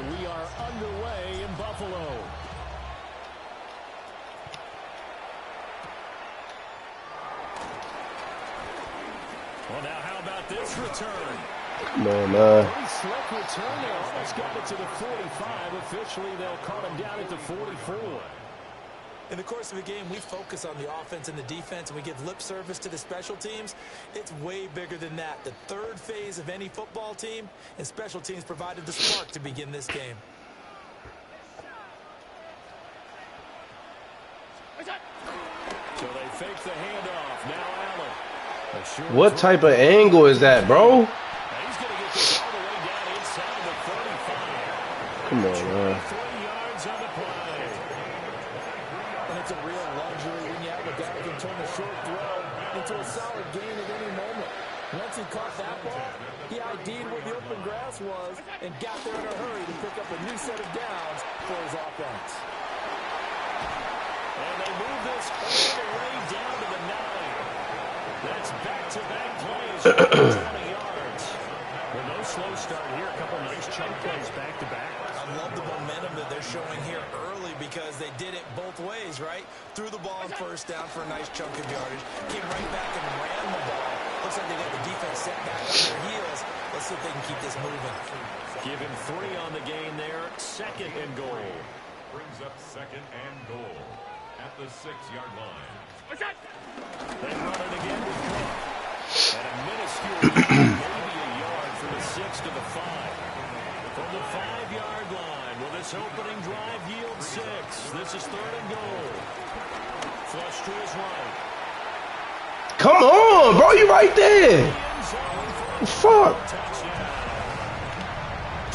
And we are underway in Buffalo. Well, now how about this return? Come on, man. Pretty slick return there. Almost got it to the 45. Officially, they'll call him down at the 44. In the course of a game, we focus on the offense and the defense, and we give lip service to the special teams. It's way bigger than that. The third phase of any football team, and special teams provided the spark to begin this game. So they fake the handoff. Now Allen. What type of angle is that, bro? He's going to get this all the way down inside of the 35. Come on, man. 3 yards on the play. And it's a real luxury when you have a guy who can turn a short throw into a solid gain at any moment. Once he caught that ball, he ID'd where the open grass was and got there in a hurry to pick up a new set of downs for his offense. And they move this all the way down to the 9. That's back-to-back plays for 20 yards. Well, no slow start here. A couple nice chunk plays back-to-back. I love the momentum that they're showing here early because they did it both ways, right? Threw the ball on first down for a nice chunk of yardage. Came right back and ran the ball. Looks like they got the defense set back on their heels. Let's see if they can keep this moving. Give him 3 on the gain there. 2nd and goal. Brings up 2nd and goal at the 6-yard line. They run it again with Cook. And a minuscule gain, maybe a yard from the 6 to the 5. From the 5-yard line, will this opening drive yield 6? This is 3rd and goal. Flush to his right. Come on, bro. You right there. Fuck.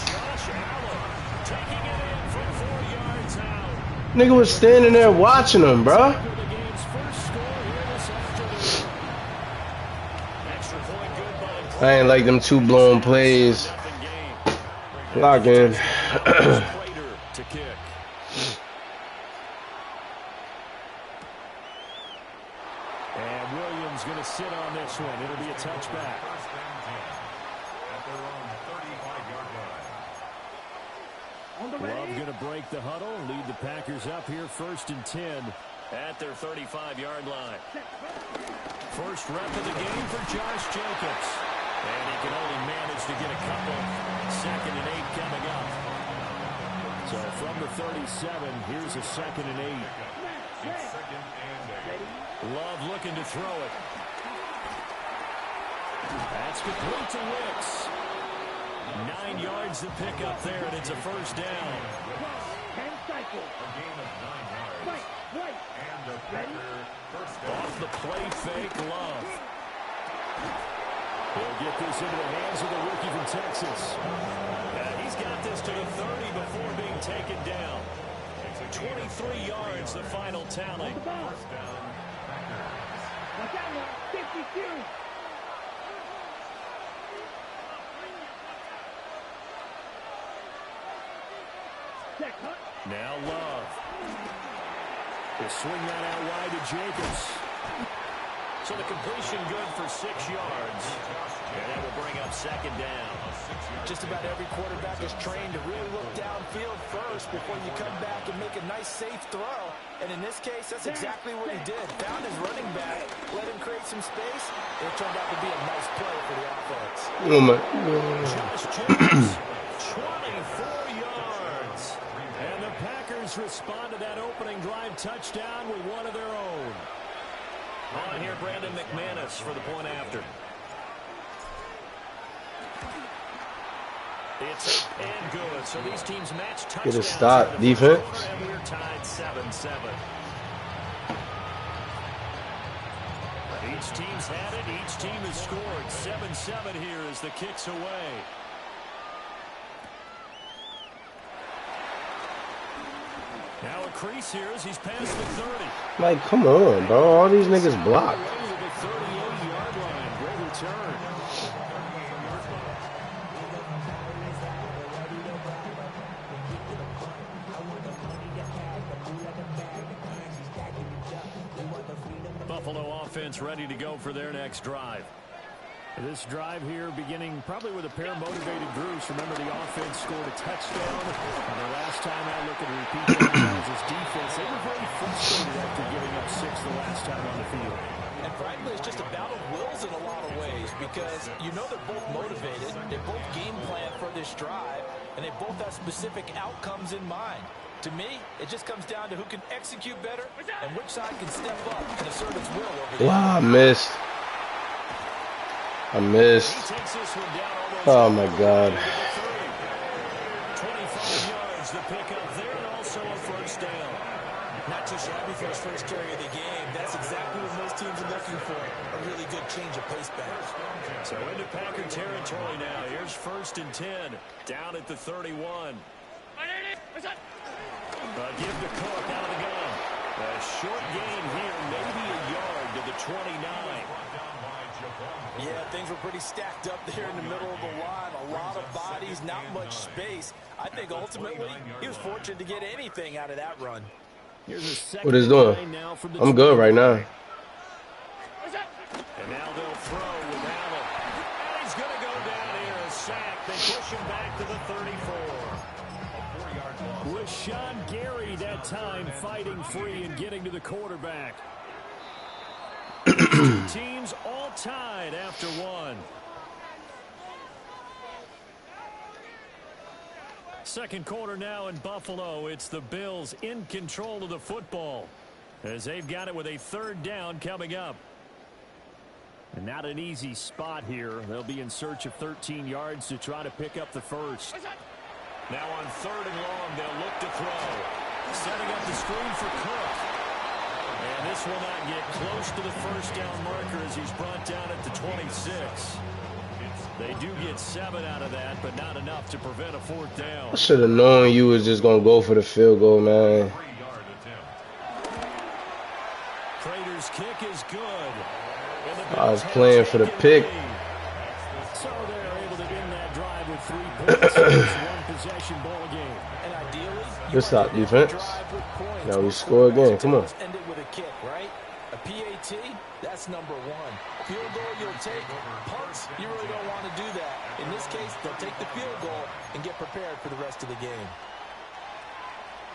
Josh Allen taking it in from 4 yards out. Nigga was standing there watching him, bro. For the game's first score here this afternoon. Extra point good by I ain't like them 2 blown plays. nothing game. Lock in. Prater to kick. And Williams going to sit on this one. It'll be a touchback. First and 10 at their own 35-yard line. Love going to break the huddle, lead the Packers up here 1st and 10 at their 35-yard line. First rep of the game for Josh Jacobs. And he can only manage to get a couple. 2nd and 8 coming up. So from the 37, here's a 2nd and 8. It's 2nd and 8. Love looking to throw it. That's complete to Wicks. 9 yards to pick up there, and it's a first down. A gain of 9 yards. And a Packer first down. Off the play fake, Love. He'll get this into the hands of the rookie from Texas. He's got this to the 30 before being taken down. 23 yards, the final tally. First down, Packers. Now Love. He'll swing that out wide to Jacobs. So the completion good for 6 yards. And that will bring up 2nd down. Just about every quarterback is trained to really look downfield first before you come back and make a nice, safe throw. And in this case, that's exactly what he did. Found his running back, let him create some space, and it turned out to be a nice play for the offense. Oh my. Josh Jacobs, 24 yards. And the Packers respond to that opening drive touchdown with one of their own. On here, Brandon McManus for the point after. It's up and good. So these teams match touchdowns. Get a stop, defense. And we're tied 7-7. Each team's had it. Each team has scored. 7-7 here as the kick's away. Now a crease here as he's past the 30. Like, come on, bro. All these niggas blocked. Away to the 38-yard line. Great return. Buffalo offense ready to go for their next drive. This drive here beginning probably with a pair of motivated groups. Remember, the offense scored a touchdown. And the last time I look at the repeat Charles' defense, they were very frustrated after giving up 6 the last time on the field. And frankly, it's just a battle of wills in a lot of ways because you know they're both motivated. They both game plan for this drive, and they both have specific outcomes in mind. To me, it just comes down to who can execute better and which side can step up and assert its will over the Wow, I missed. I missed. Oh my God. 25 yards the pickup there, and also a first down. Not too shabby for his first carry of the game. That's exactly what most teams are looking for. A really good change of pace back. So into Packer territory now. Here's 1st and 10. Down at the 31. Give to Cook out of the gun. A short gain here, maybe a yard to the 29. Yeah, things were pretty stacked up there in the middle of the line. A lot of bodies, not much space. I think ultimately he was fortunate to get anything out of that run. What is doing? I'm good right now. And now they'll throw with Allen. And he's going to go down here. A sack. They push him back to the 34. With Sean Gary that time fighting free and getting to the quarterback. Two teams all tied after one. Second quarter now in Buffalo. It's the Bills in control of the football as they've got it with a 3rd down coming up. And not an easy spot here. They'll be in search of 13 yards to try to pick up the first. Now on 3rd and long, they'll look to throw. Setting up the screen for Cook. And this will not get close to the first down marker as he's brought down at the 26. They do get 7 out of that, but not enough to prevent a 4th down. I should have known you was just going to go for the field goal, man. Prater's kick is good. I was playing for the pick. So they're able to end that drive with 3 points. It's one possession ball game. And ideally, Good stop, defense. Now we score again. Come on. End it with a kick, right? A PAT, that's number 1. Field goal you'll take. Punts, you really don't want to do that. In this case, they'll take the field goal and get prepared for the rest of the game.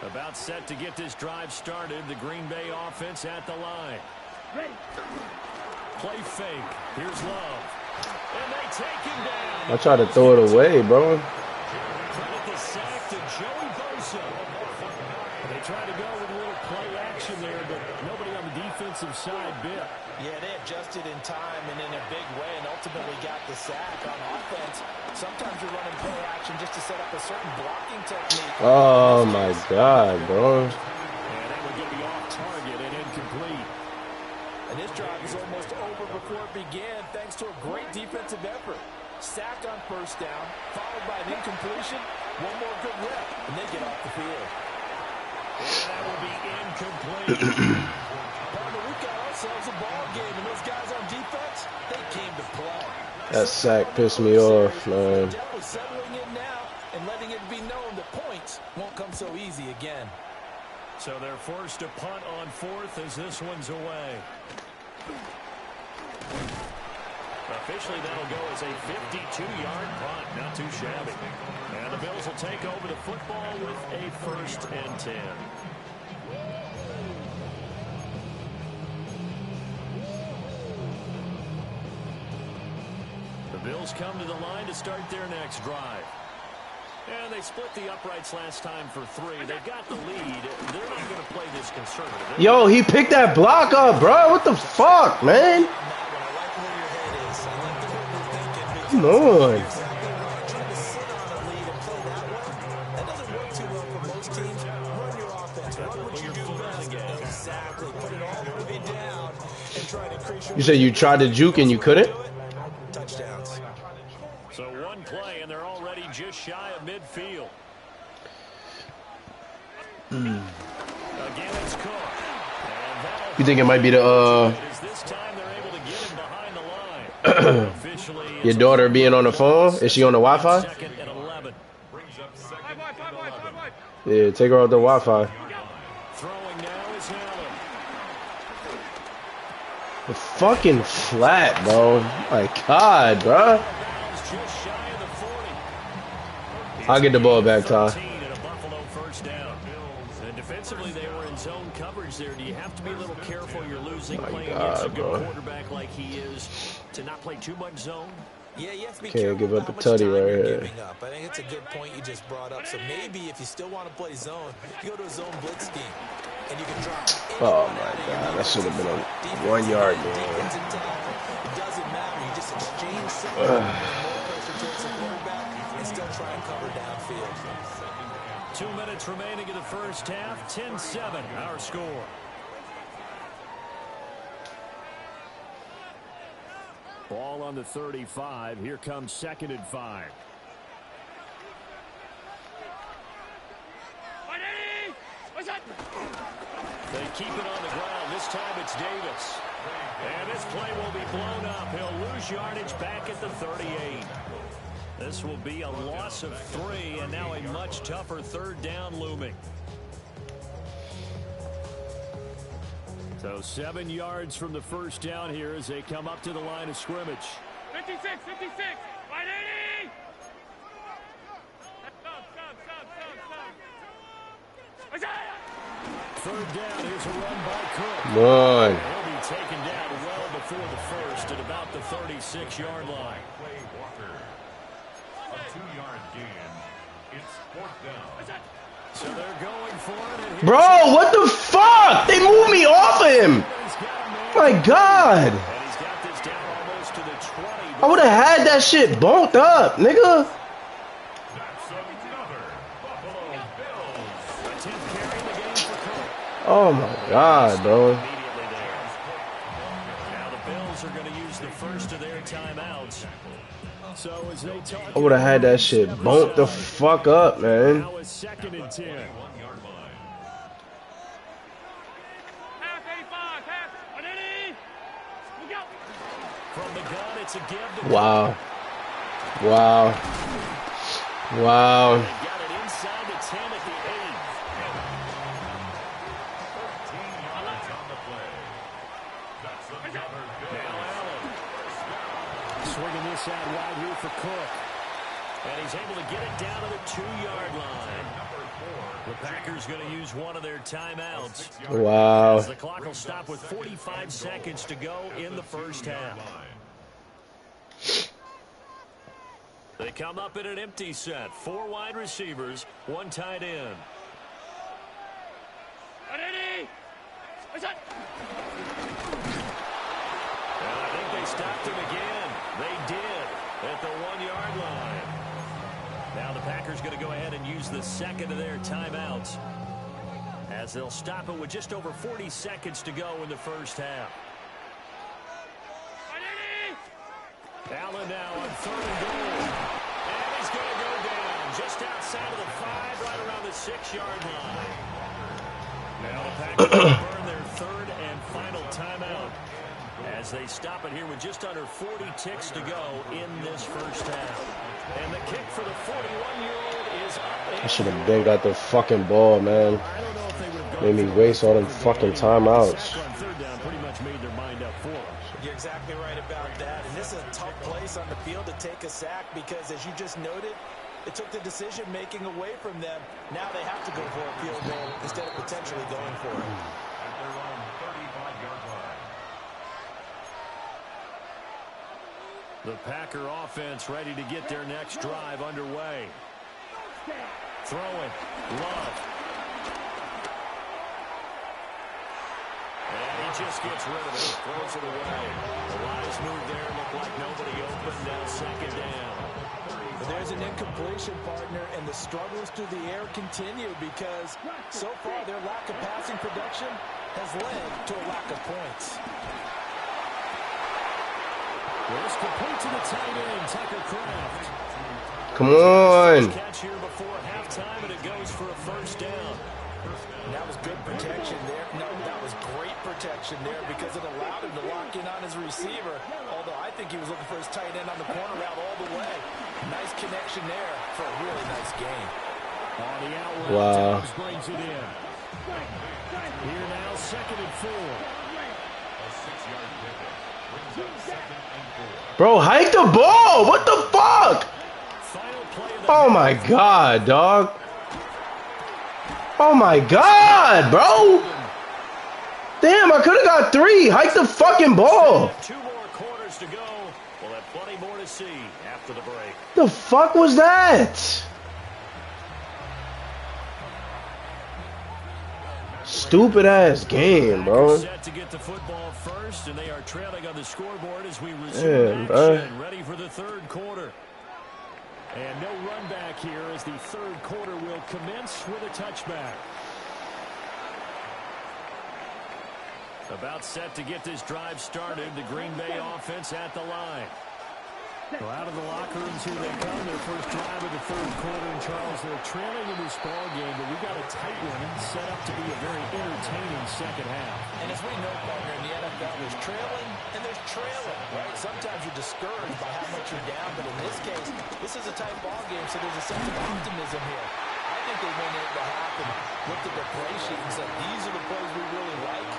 About set to get this drive started. The Green Bay offense at the line. Play fake. Here's Love. And they take him down. I tried to throw it away, bro. Credit the sack to Joey Bosa. They tried to go with a little play action there, but nobody on the defensive side bit. Yeah, they adjusted in time and in a big way and ultimately got the sack on offense. Sometimes you're running play action just to set up a certain blocking technique. Oh, my God, bro. And that would get me off target and incomplete. And this drive is almost over before it began thanks to a great defensive effort. Sack on 1st down, followed by an incompletion. One more good rep, and they get off the field. And that will be incomplete. We've got ourselves a ball game, and those guys on defense, they came to play. That sack pissed me off, man. Settling in now and letting it be known that points won't come so easy again. So they're forced to punt on 4th as this one's away. Officially, that'll go as a 52-yard punt. Not too shabby. And the Bills will take over the football with a 1st and 10. The Bills come to the line to start their next drive. And they split the uprights last time for 3. They've got the lead. They're not going to play this conservative. Yo, he picked that block up, bro. What the fuck, man? Come on. You said you tried to juke and you couldn't? Touchdowns. So one play, and they're already just shy of midfield. Again, it's Cook. You think it might be the, This time they're able to get him behind the line. Officially, your daughter being on the phone? Is she on the Wi-Fi? 2nd and 11. Yeah, take her off the Wi-Fi. Throwing now is Allen. The fucking flat, bro. My God, bro. Just shy of the 40. I'll get the ball back, Ty. 13 and a Buffalo first down. And defensively, they were in zone coverage there. Do you have to be a little careful? You're losing playing against a good quarterback like he is to not play too much zone? Yeah, you have to be Can't careful give up about a how much tutty time right you're here. giving up. I think it's a good point you just brought up. So maybe if you still want to play zone, you go to a zone blitz scheme. And you can drop Oh my God, that should have been a 1 yard game. It doesn't matter. You just exchange something, more pressure towards the quarterback, and still try and cover downfield. 2 minutes remaining in the first half. 10-7, our score. Ball on the 35. Here comes 2nd and 5. They keep it on the ground. This time it's Davis. And this play will be blown up. He'll lose yardage back at the 38. This will be a loss of 3, and now a much tougher 3rd down looming. So 7 yards from the first down here as they come up to the line of scrimmage. 56, 56, 180! Stop. 3rd down, here's a run by Cook. Come on. He'll be taken down well before the first at about the 36-yard line. Play Walker. A 2-yard gain. It's 4th down. So they're going for it. And here's Bro, what the fuck? They moved me off of him. he's got a man. My God. And he's got this down almost to the 20. I would have had that shit bumped up, nigga. That's another Buffalo Bills. A 10th carry in the game for Cook. Oh my God, bro. Immediately there. Now the Bills are going to use the first of their timeouts. So as they talk, I would have had that shit bumped the fuck up, man. now it's 2nd and 10. 1-yard line. Half 85, half 180! Look out! From the gun, it's a give to Wow. Wow. Wow. They've got it inside the 10 at the 13 yards on the play. That's another Now Bills. Allen swinging this out wide here for Cook. And he's able to get it down to the 2-yard line. The Packers going to use one of their timeouts. Wow. As the clock will stop with 45 seconds to go in the first half. They come up in an empty set. 4 wide receivers, 1 tight end. 180! What's that? And I think they stopped him again. They did at the 1-yard line. Now the Packers going to go ahead and use the second of their timeouts as they'll stop it with just over 40 seconds to go in the first half. 180! Allen now on 3rd and goal. And he's going to go down just outside of the 5, right around the 6-yard line. Now the Packers burn their 3rd and final timeout as they stop it here with just under 40 ticks to go in this first half. And the kick for the 41-year-old is up. I should have been got the fucking ball, man. I don't know if they would have gone Made me for waste all them the fucking game. timeouts. Sack on 3rd down pretty much made their mind up for them. You're exactly right about that. And this is a tough place on the field to take a sack because, as you just noted, it took the decision-making away from them. Now they have to go for a field goal instead of potentially going for it. At their own 35-yard line. The Packer offense ready to get their next drive underway. Throwing. Love. And he just gets rid of it. Throws it away. The wise move there. Looked like nobody open. Now 2nd down. But there's an incompletion, partner, and the struggles through the air continue because so far their lack of passing production has led to a lack of points. It's complete to the tight end, Tucker Kraft. Come on. Catch here before halftime, and it goes for a first down. And that was good protection there. No, that was great protection there because it allowed him to lock in on his receiver. Although I think he was looking for his tight end on the corner route all the way. Nice connection there for a really nice gain. On the out route, Wow. Dobbs brings it in. Here now, 2nd and 4. A 6-yard pickup. Bro, hike the ball. What the fuck? Final play of the Oh my god, dog. Oh my god, bro. Damn, I could have got 3. Hike the fucking ball. 2 more quarters to go. We'll have plenty more to see after the break. The fuck was that? Stupid ass game, bro. Set to get the football first, and they are trailing on the scoreboard as we resume Yeah, action, ready for the third quarter. And no run back here as the third quarter will commence with a touchback. About set to get this drive started. The Green Bay offense at the line. So out of the locker rooms here they come. Their first drive of the third quarter. And Charles, they're trailing in this ball game, but we got a tight one set up to be a very entertaining second half. And as we know, partner, in the NFL, there's trailing and there's trailing, right? Sometimes you're discouraged by how much you're down, but in this case, this is a tight ball game, so there's a sense of optimism here. I think they went into the half and looked at their play sheet and said, these are the plays we really like.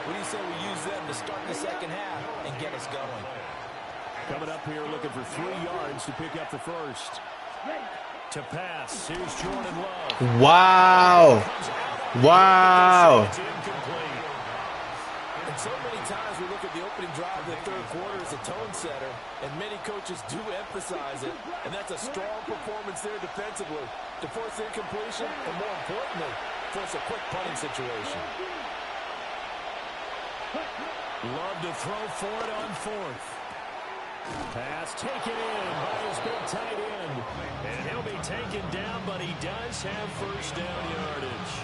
What do you say we use them to start the second half and get us going? Coming up here looking for 3 yards to pick up the first. To pass, here's Jordan Love. Wow. Wow. It's incomplete. And so many times we look at the opening drive of the third quarter as a tone setter, and many coaches do emphasize it, and that's a strong performance there defensively to force incompletion, and more importantly, force a quick punting situation. Love to throw for it on fourth. Pass taken in by his big tight end. And he'll be taken down, but he does have first down yardage.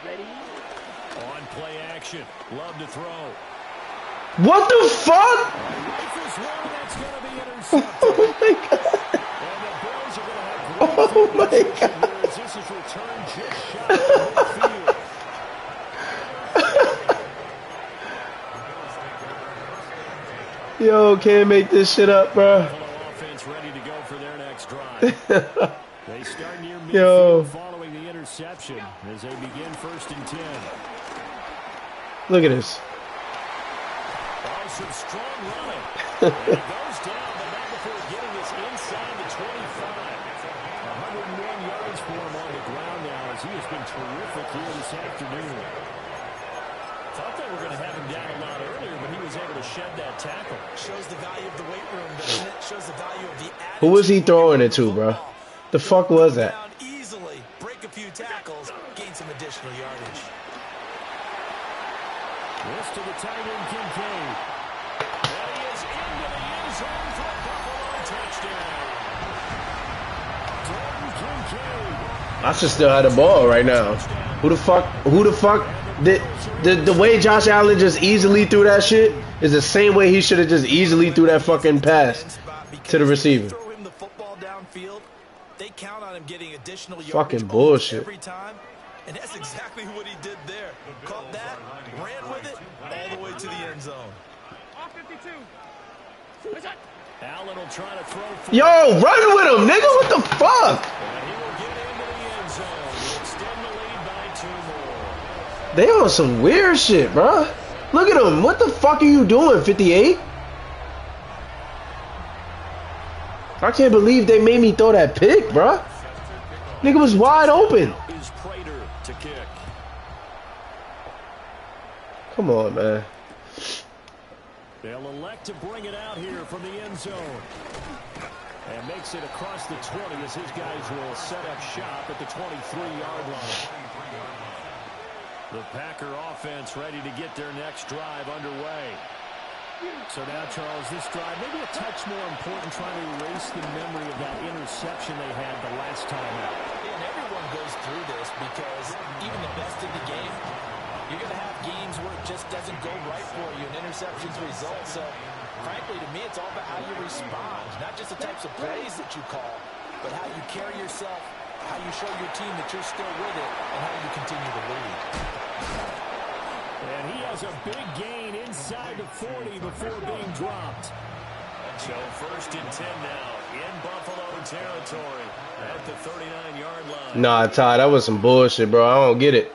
Ready? On play action. Love to throw. What the fuck? Rifles one, that's going to be intercepted. Oh my god. And the Bills are going to have Oh my great god. here as this is returned just shy of midfield. Yo, can't make this shit up, bro. Buffalo offense ready to go for their next drive. They start near midfield Yo. following the interception as they begin 1st and 10. Look at this. Oh, some strong running. And it goes down, but not before getting this inside the 25. 101 yards for him on the ground now as he has been terrific here this afternoon. Thought they were going to have him down a lot earlier, but he was able to shed that tackle. Shows the value of the weight room, doesn't it? Shows the value of the attitude. Who was he throwing it to, bro? The fuck was that? Down easily, break a few tackles, gain some additional yardage. This to the tight end, Kincaid. And he is into the end zone for a Buffalo touchdown. Dalton Kincaid. I should still have the ball right now. Who the fuck the way Josh Allen just easily threw that shit is the same way he should have just easily threw that fucking pass to the receiver. Throw him the football downfield. They count on him getting additional yardage Fucking bullshit. every time. And that's exactly what he did there. Caught that, ran with it, all the way to the end zone. Off 52. Allen will try to throw for Yo, run with him, nigga. What the fuck? and he will get into the end zone to extend the lead by 2 more. They on some weird shit, bro. Look at him. What the fuck are you doing, 58? I can't believe they made me throw that pick, bro. Nigga was wide open. Is Prater to kick. Come on, man. They'll elect to bring it out here from the end zone. And makes it across the 20 as his guys will set up shop at the 23-yard line. The Packer offense ready to get their next drive underway. So now, Charles, this drive maybe a touch more important, trying to erase the memory of that interception they had the last time out. And everyone goes through this because even the best in the game, you're going to have games where it just doesn't go right for you and interceptions result. So, frankly, to me, it's all about how you respond, not just the types of plays that you call, but how you carry yourself, how you show your team that you're still with it, and how you continue to lead. And he has a big gain inside the 40 before being dropped. So 1st and 10 now in Buffalo territory at the 39-yard line. Nah, Ty, that was some bullshit, bro. I don't get it.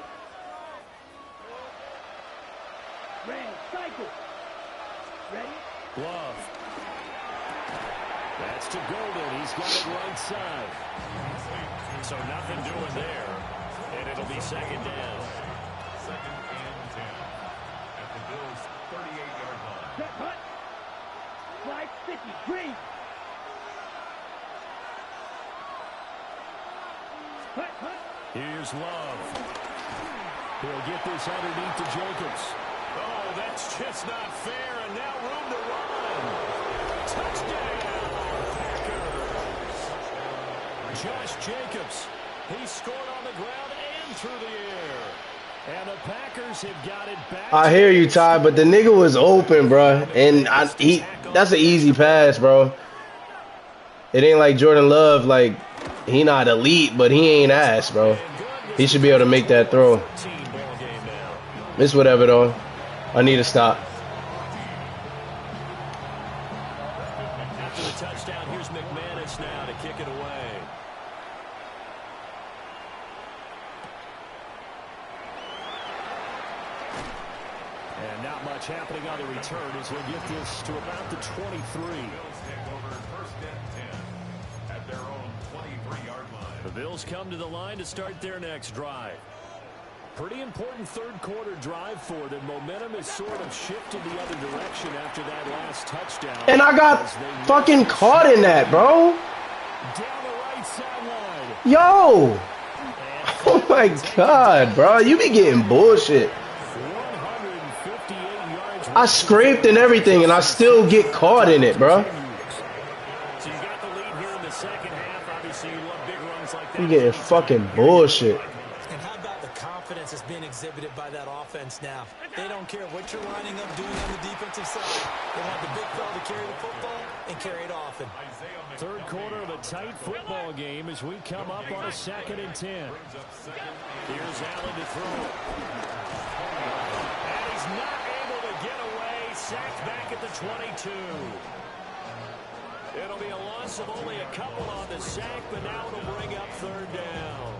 Here's Love. He'll get this underneath to Jacobs. Oh, that's just not fair, and now room to run. Touchdown, Packers. Josh Jacobs, he scored on the ground and through the air. And the Packers have got it back. I hear you, Ty, but the nigga was open, bro. And that's an easy pass, bro. It ain't like Jordan Love, like, he not elite, but he ain't ass, bro. He should be able to make that throw. It's whatever, though. I need to stop. After the touchdown, here's McManus now to kick it away. And not much happening on the return as they get this to about the 23. At their own 23-yard line. The Bills come to the line to start their next drive. Pretty important third-quarter drive for them. Momentum has sort of shifted the other direction after that last touchdown. And I got fucking caught in that, bro. Down the right sideline. Yo. Oh, my God, bro. You be getting bullshit. 158 yards. I scraped and everything, and I still get caught in it, bro. So you got the lead here in the second half. Obviously, you love big runs like that. You getting fucking bullshit. And how about the confidence that's being exhibited by that offense now? They don't care what you're lining up doing on the defensive side. They want the big fella to carry the football and carry it often. Third quarter of a tight football game as we come up on a 2nd and 10. Here's Allen to throw. And he's not able to get away. Sacked back at the 22. It'll be a loss of only a couple on the sack, but now it'll bring up third down.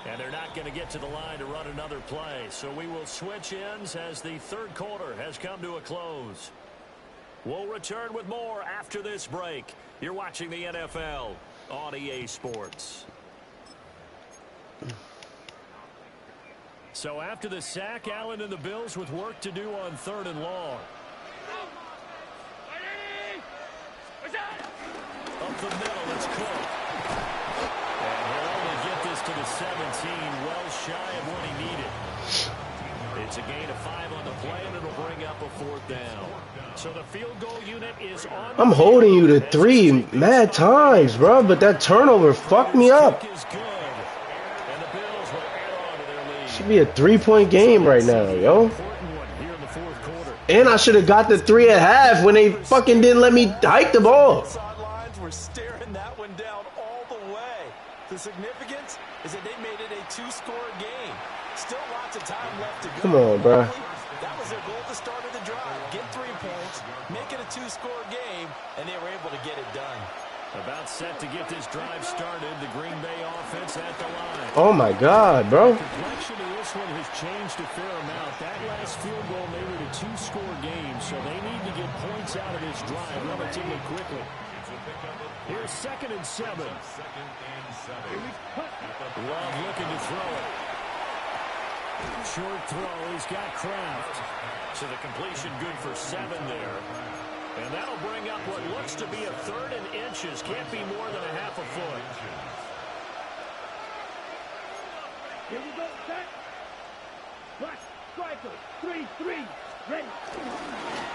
And they're not going to get to the line to run another play. So we will switch ends as the third quarter has come to a close. We'll return with more after this break. You're watching the NFL on EA Sports. So after the sack, Allen and the Bills with work to do on 3rd and long. Up the middle, it's Cook. And he'll only get this to the 17, well shy of what he needed. It's a gain of 5 on the play, and it'll bring up a 4th down. So the field goal unit is on. I'm holding you to 3 mad times, bro, but that turnover fucked me up. Should be a 3-point game right now, yo. And I should have got the 3 at half when they fucking didn't let me hike the ball. Sidelines were staring that one down all the way. The significance is that they made it a 2-score game. Still lots of time left to go. Come on, bro. That was their goal at the start of the drive. Get 3 points, make it a 2-score game, and they were able to get it done. About set to get this drive started. The Green Bay offense at the line. Oh my God, bro. The complexion of this one has changed a fair amount. That last field goal made it a 2-score game, so they need to get points out of this drive relatively quickly. Here's 2nd and 7. Love looking to throw it. Short throw. He's got Kraft. So the completion good for 7 there. And that'll bring up what looks to be a 3rd and inches. Can't be more than a half a foot. Here we go, set. Black, striker, 3-3, ready.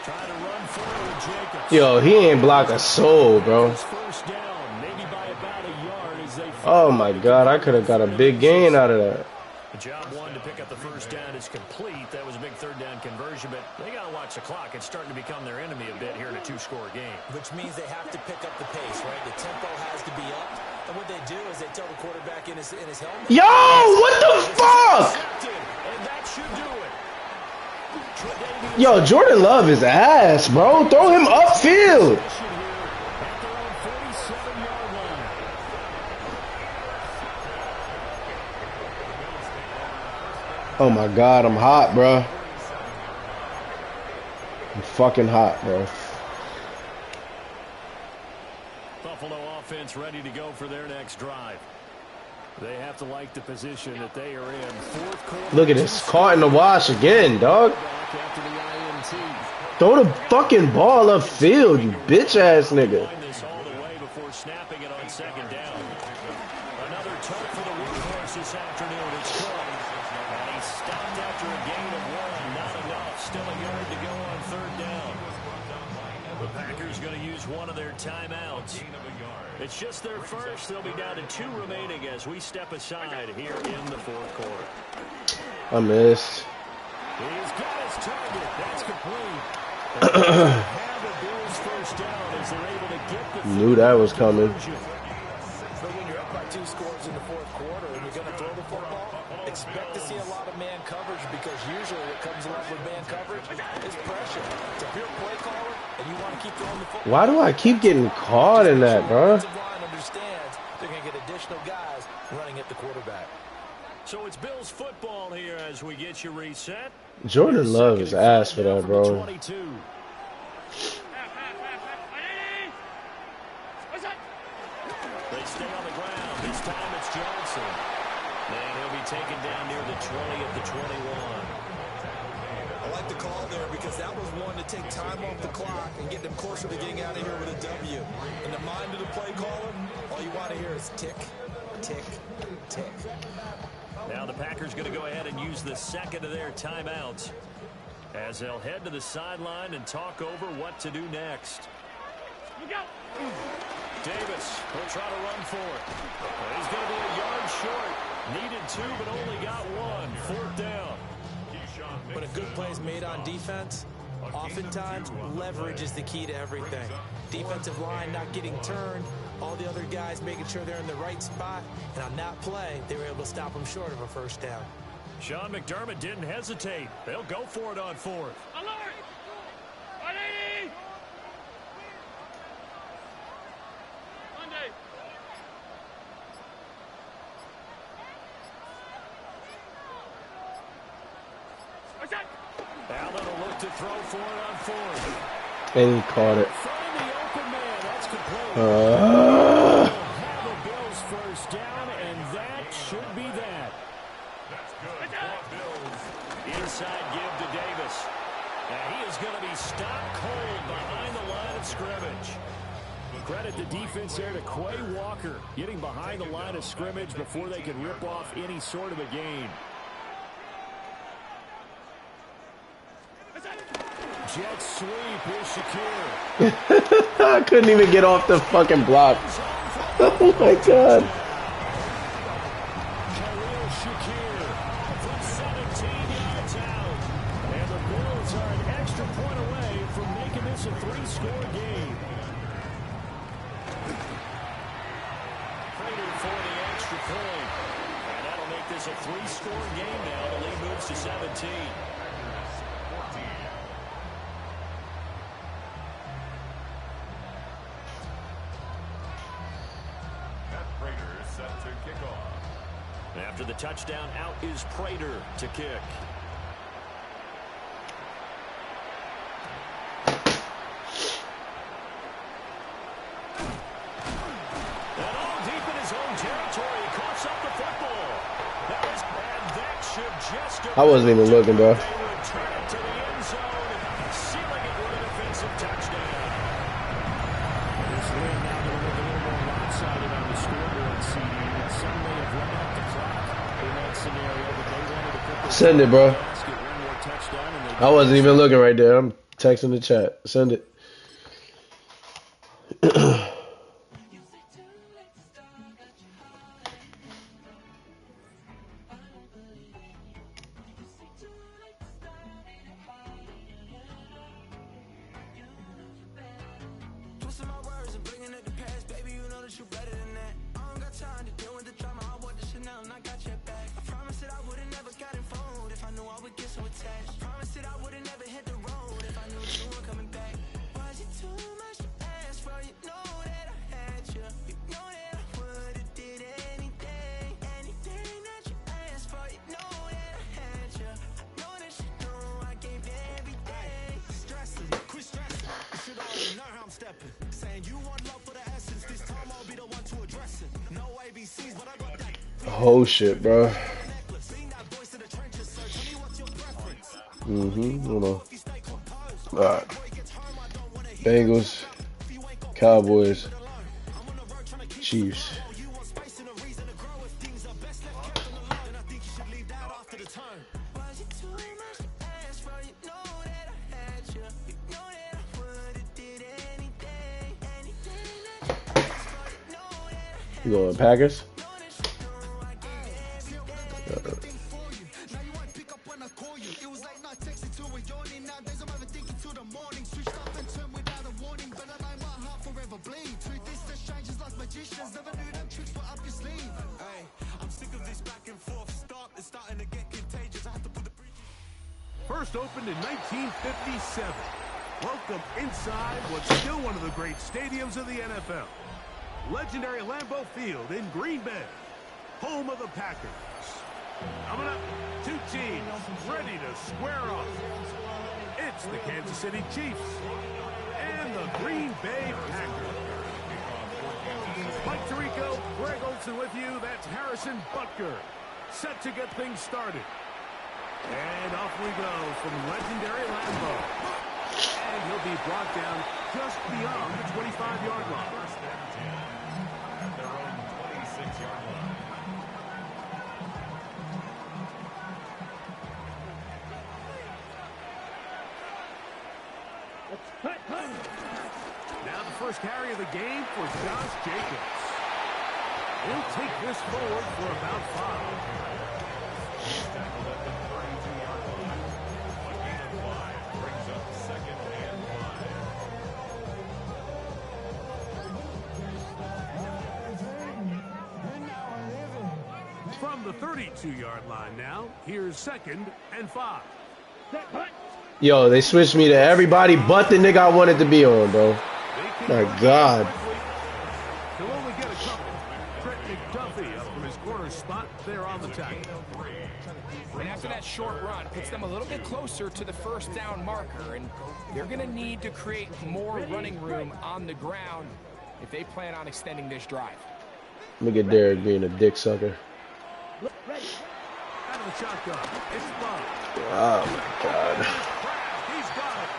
Trying to run forward with Jacobs. Yo, he ain't block a soul, bro. First down, maybe by about a yard as they. Oh my God, I could have got a big gain out of that. The job one to pick up the first down is complete. That was a big 3rd down conversion, but they got to watch the clock. It's starting to become their enemy a bit here in a 2-score game. Which means they have to pick up the pace, right? The tempo has to be up. And what they do is they tell the quarterback in his helmet. Yo, what the fuck? And that should do it. Yo, Jordan Love is ass, bro. Throw him upfield. Oh my God, I'm hot, bro. I'm fucking hot, bro. Buffalo offense ready to go for their next drive. They have to like the position that they are in. 4th quarter. Look at this. Caught in the wash again, dog. back after the INT. Throw the fucking ball upfield, you bitch ass nigga. Wind this all the way before snapping it on second down. Another tug for the workhorse this afternoon. It's Cook. And he stopped after a gain of 1. Not enough. Still a yard to go on third down. The Packers going to use one of their timeouts. It's just their first. They'll be down to 2 remaining as we step aside here in the fourth quarter. I missed. He's got his target. That's complete. Have the Bills first down as they're able to get the Knew that was coming. But when you're up by 2 scores in the fourth quarter and you're going to throw the football, expect to see a lot of man coverage because usually what comes along with man coverage is pressure. It's a pure play caller, and you want to keep throwing the football. Why do I keep getting caught in that, bro? The line understands they're going to get additional guys running at the quarterback. So it's Bills football here as we get you reset. Jordan Love is ass for that, bro. 22. They stay on the ground. This time it's Johnson. And he'll be taken down near the 20 at the 21. I like the call there because that was one to take time off the clock and get them closer to getting out of here with a W. In the mind of the play caller, all you want to hear is tick, tick, tick. Now the Packers going to go ahead and use the second of their timeouts as they'll head to the sideline and talk over what to do next. Davis will try to run for it. He's going to be a yard short. Needed 2, but only got 1. Fourth down. When a good play is made on defense, oftentimes leverage is the key to everything. Defensive line not getting turned, all the other guys making sure they're in the right spot, and on that play, they were able to stop them short of a first down. Sean McDermott didn't hesitate. They'll go for it on 4th. Alert! 180! Monday. What's that? Allen will look to throw for it on 4th. And he caught it. Find the open man. That's complete. Have the Bills first down, and that should be that. That's good for Bills. Inside give to Davis. And he is going to be stopped cold behind the line of scrimmage. Credit the defense there to Quay Walker, getting behind the line of scrimmage before they could rip off any sort of a gain. Jet sweep, here's Shakir. I couldn't even get off the fucking block. Oh my god. Khalil Shakir from 17 yards out. And the Bills are an extra point away from making this a 3-score game. Prater for the extra point. And that'll make this a 3-score game now. The lead moves to 17. Set to kick off. After the touchdown, out is Prater to kick. And all deep in his own territory, he coughs up the football. And that should just I wasn't even looking, bro. They return it to the end zone, sealing it with a defensive touchdown. This win now going to look a little more lopsided on the scoreboard, CD. And some may have run out the clock in that scenario, but they wanted to put the Send it, bro. basket, one more touchdown, and they I wasn't even looking right there. I'm texting the chat. Send it. Twisting my words and bringing it to pass, baby, you know that you better than that. I don't got time to deal with the drama, I want the Chanel and I got your back. I promise that I would've never gotten phoned if I knew I would get so attached. Promise that I would've never hit the road if I knew that you were coming back. Was it too much to ask for? You know that I had you. You know that I would've did anything, anything that you asked for. You know that I had you. I know that you know I gave everything. Stressing, quit stressing. You should already know how I'm stepping. Saying you want love for the essence. This time I'll be the one to address it. No ABCs, but I got that. Oh shit, bro. Being that voice in the trenches, sir. Tell me what's your preference. Hold on. All right. Bengals, Cowboys, Chiefs. You going Packers? First opened in 1957. Welcome inside what's still one of the great stadiums of the NFL. Legendary Lambeau Field in Green Bay, home of the Packers. Coming up, two teams ready to square off. It's the Kansas City Chiefs and the Green Bay Packers. Mike Tirico, Greg Olson with you. That's Harrison Butker, set to get things started. And off we go from legendary Lambeau. And he'll be brought down just beyond the 25-yard line. First and 10. Their own 26-yard line. Now the first carry of the game for Josh Jacobs. He'll take this forward for about 5. Tackled at the 32-yard line. A gain of 5 brings up second and 5. From the 32-yard line now, here's second and 5. Yo, they switched me to everybody but the nigga I wanted to be on, bro. My God. He'll only get a couple. Trent McDuffie up from his corner spot there on the tackle. And after that short run, puts them a little bit closer to the first down marker. And they're going to need to create more running room on the ground if they plan on extending this drive. Look at Derek being a dick sucker. Out of the shotgun. It's Bob. Oh, my God. He's got it.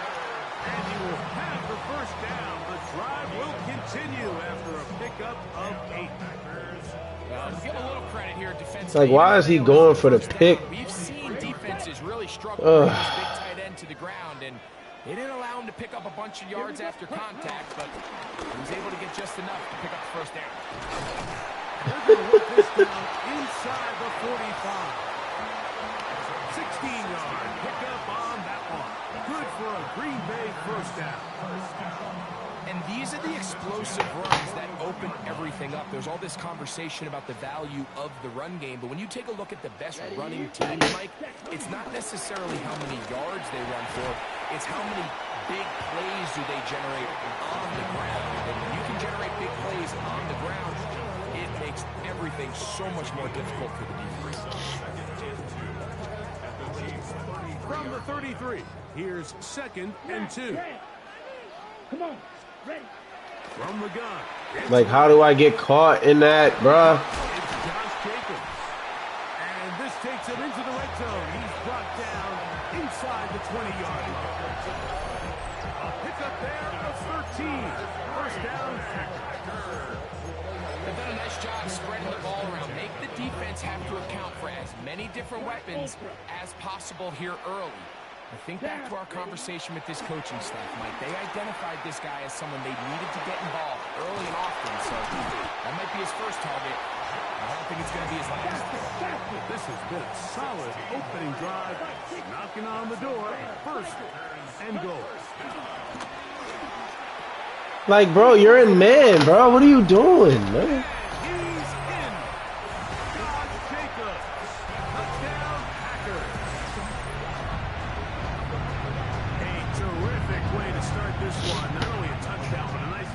And he will have the first down. The drive will continue after a pickup of 8. Give a little credit here defensively. It's like, why is he going for the pick? We've seen defenses really struggle with this big tight end to the ground, and they didn't allow him to pick up a bunch of yards after contact, but he was able to get just enough to pick up the first down. They're going to work this down inside the 45. 16-yard pickup on that one. Good for a Green Bay first down. And these are the explosive runs that open everything up. There's all this conversation about the value of the run game, but when you take a look at the best running teams, Mike, it's not necessarily how many yards they run for, it's how many big plays do they generate on the ground. And when you can generate big plays on the ground, it makes everything so much more difficult for the defense. From the 33, here's second and 2. Come on, ready. From the gun. Like, how do I get caught in that, bruh? It's Josh Jacobs. And this takes him into the red zone. He's brought down inside the 20-yard line. A pickup there of 13. First down. They've done a nice job spreading the ball around. Make the defense have to account for as many different weapons as possible here early. I think back to our conversation with this coaching staff, Mike. They identified this guy as someone they needed to get involved early and often, so that might be his first target. I don't think it's going to be his last. This has been a solid opening drive. Knocking on the door. First and goal. Like, bro, you're in man, bro. What are you doing, man? He's in. Josh Jacobs. Touchdown, Packers. A terrific way to start this one. Not only a touchdown, but a nice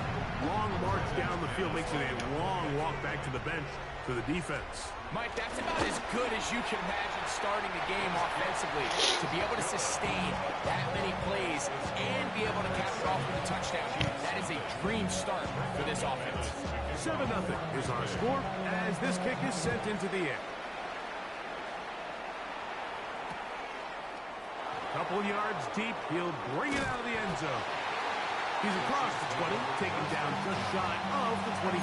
long march down the field. Makes it a long walk back to the bench for the defense. Mike, that's about as good as you can imagine starting the game offensively. To be able to sustain that many plays and be able to cap it off with a touchdown. That is a dream start for this offense. 7-0 is our score as this kick is sent into the air. Couple yards deep, he'll bring it out of the end zone. He's across the 20, taken down just shy of the 25.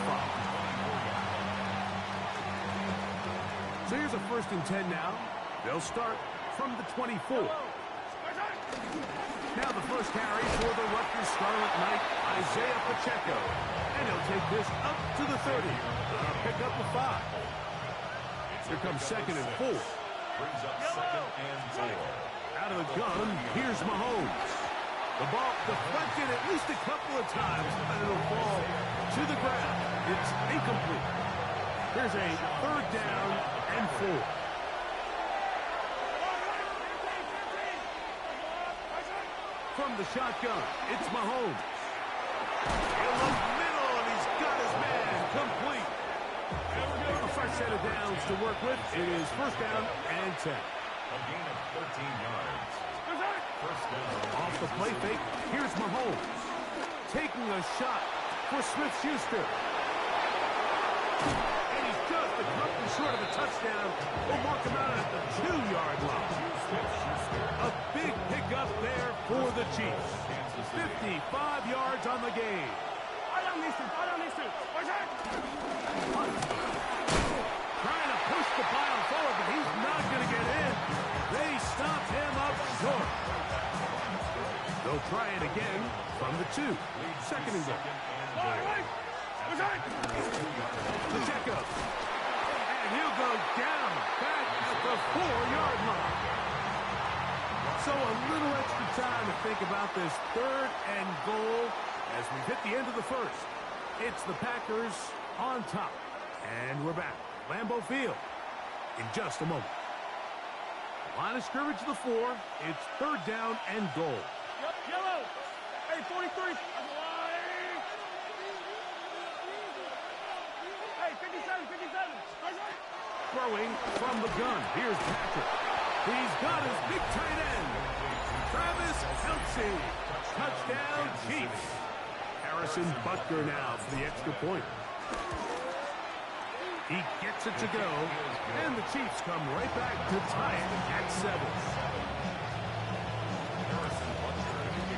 So here's a 1st and 10 now. They'll start from the 24. Now the first carry for the Rutgers Scarlet Knight, Isaiah Pacheco. And he'll take this up to the 30. Pick up a 5. Here comes 2nd and 4. Brings up 2nd and 4. Out of the gun, here's Mahomes. The ball deflected at least a couple of times, but it'll fall to the ground. It's incomplete. Here's a 3rd down and 4. From the shotgun, it's Mahomes. In the middle, and he's got his man complete. A fresh set of downs to work with. It is 1st down and 10. A gain of 13 yards. 1st down. Off the play fake, here's Mahomes. Taking a shot for Smith-Schuster. And he's just a couple short of a touchdown. We'll mark him out at the 2-yard line. A big pickup there for the Chiefs. 55 yards on the game. Trying to push the pile forward, but he's not going to get in. They stop him up short. They'll try it again from the 2. 2nd and goal. Pacheco. And he'll go down back at the 4-yard line. So a little extra time to think about this 3rd and goal as we hit the end of the 1st. It's the Packers on top. And we're back. Lambeau Field in just a moment. Line of scrimmage to the 4. It's 3rd down and goal. Yellow. Hey, 43. Hey, 57, 57. Throwing from the gun. Here's Patrick. He's got his big tight end. Travis Kelce. Touchdown, Chiefs. Harrison Butker now for the extra point. He gets it to go, and the Chiefs come right back to tie it at 7.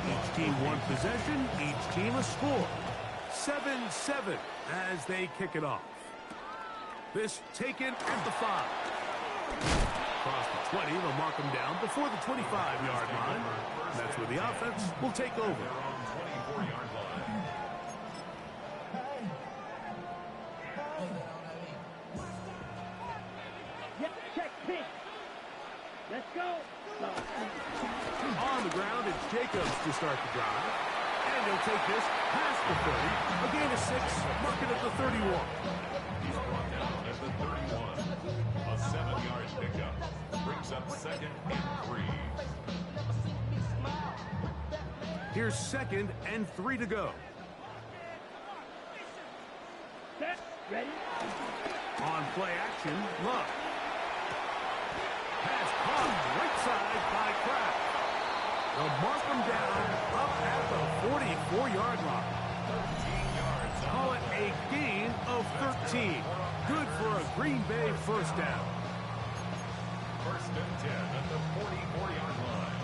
Each team one possession, each team a score. 7-7 as they kick it off. This taken at the 5. Across the 20, they'll mark them down before the 25-yard line. That's where the offense will take over. Their own 24-yard line. Yep, check, pitch. Let's go. On the ground, it's Jacobs to start the drive. And he'll take this past the 30. A gain of 6, mark it at the 31. He's brought down at the 31. A 7-yard pickup. Brings up 2nd and 3. Here's 2nd and 3 to go. Set, ready. On play action, Love. Pass caught right side by Kraft. They'll mark them down up at the 44-yard line. 13 yards. Call it a gain of 13. Good for a Green Bay 1st down. 1st and 10 at the 44-yard line.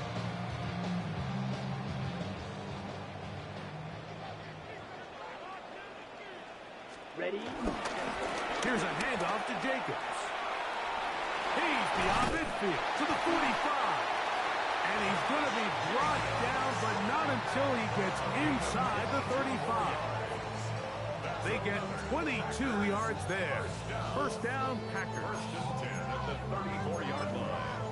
Ready. Here's a handoff to Jacobs. He's beyond midfield to the 45. And he's going to be brought down, but not until he gets inside the 35. They get 22 yards there. 1st down, Packers. 1st and 10 at the 34-yard line.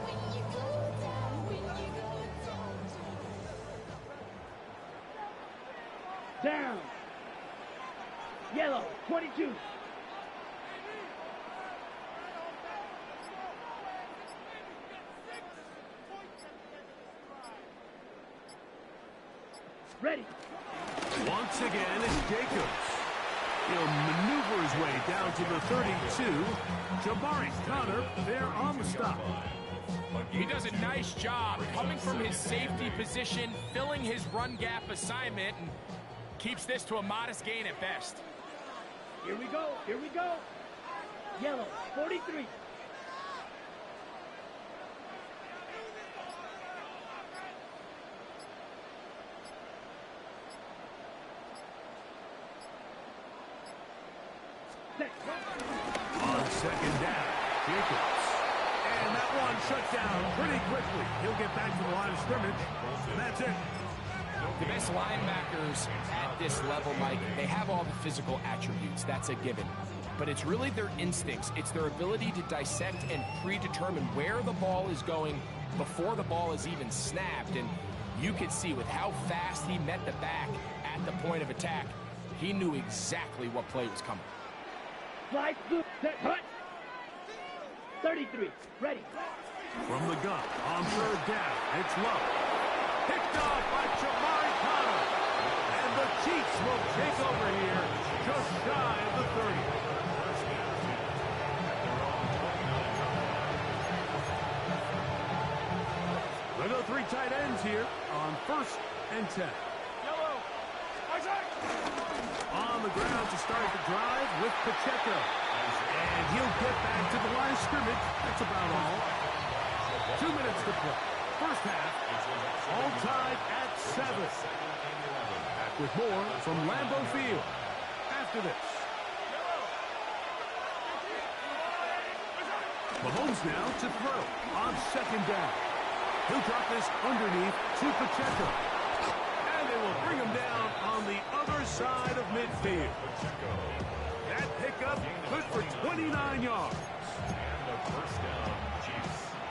Down. Yellow, 22. Ready. Once again, it's Jacobs. He'll maneuver his way down to the 32. Jabari Connor there on the stop. He does a nice job coming from his safety position, filling his run gap assignment, and keeps this to a modest gain at best. Here we go. Here we go. Yellow, 43. On second down, Jacobs. And that one shut down pretty quickly. He'll get back to the line of scrimmage. And that's it. The best linebackers at this level, Mike, they have all the physical attributes. That's a given. But it's really their instincts. It's their ability to dissect and predetermine where the ball is going before the ball is even snapped. And you could see with how fast he met the back at the point of attack, he knew exactly what play was coming. Slide, set, hut. 33, ready. From the gun, on third down, it's low. Picked off by Jamari Connor. And the Chiefs will take over here just shy of the 30. They go three tight ends here on 1st and 10. On the ground to start the drive with Pacheco. And he'll get back to the line of scrimmage. That's about all. 2 minutes to play. First half, all tied at 7. Back with more from Lambeau Field after this. Mahomes now to throw on second down. He'll drop this underneath to Pacheco. And they will bring him down on the other side of midfield. That pickup good for 29 yards.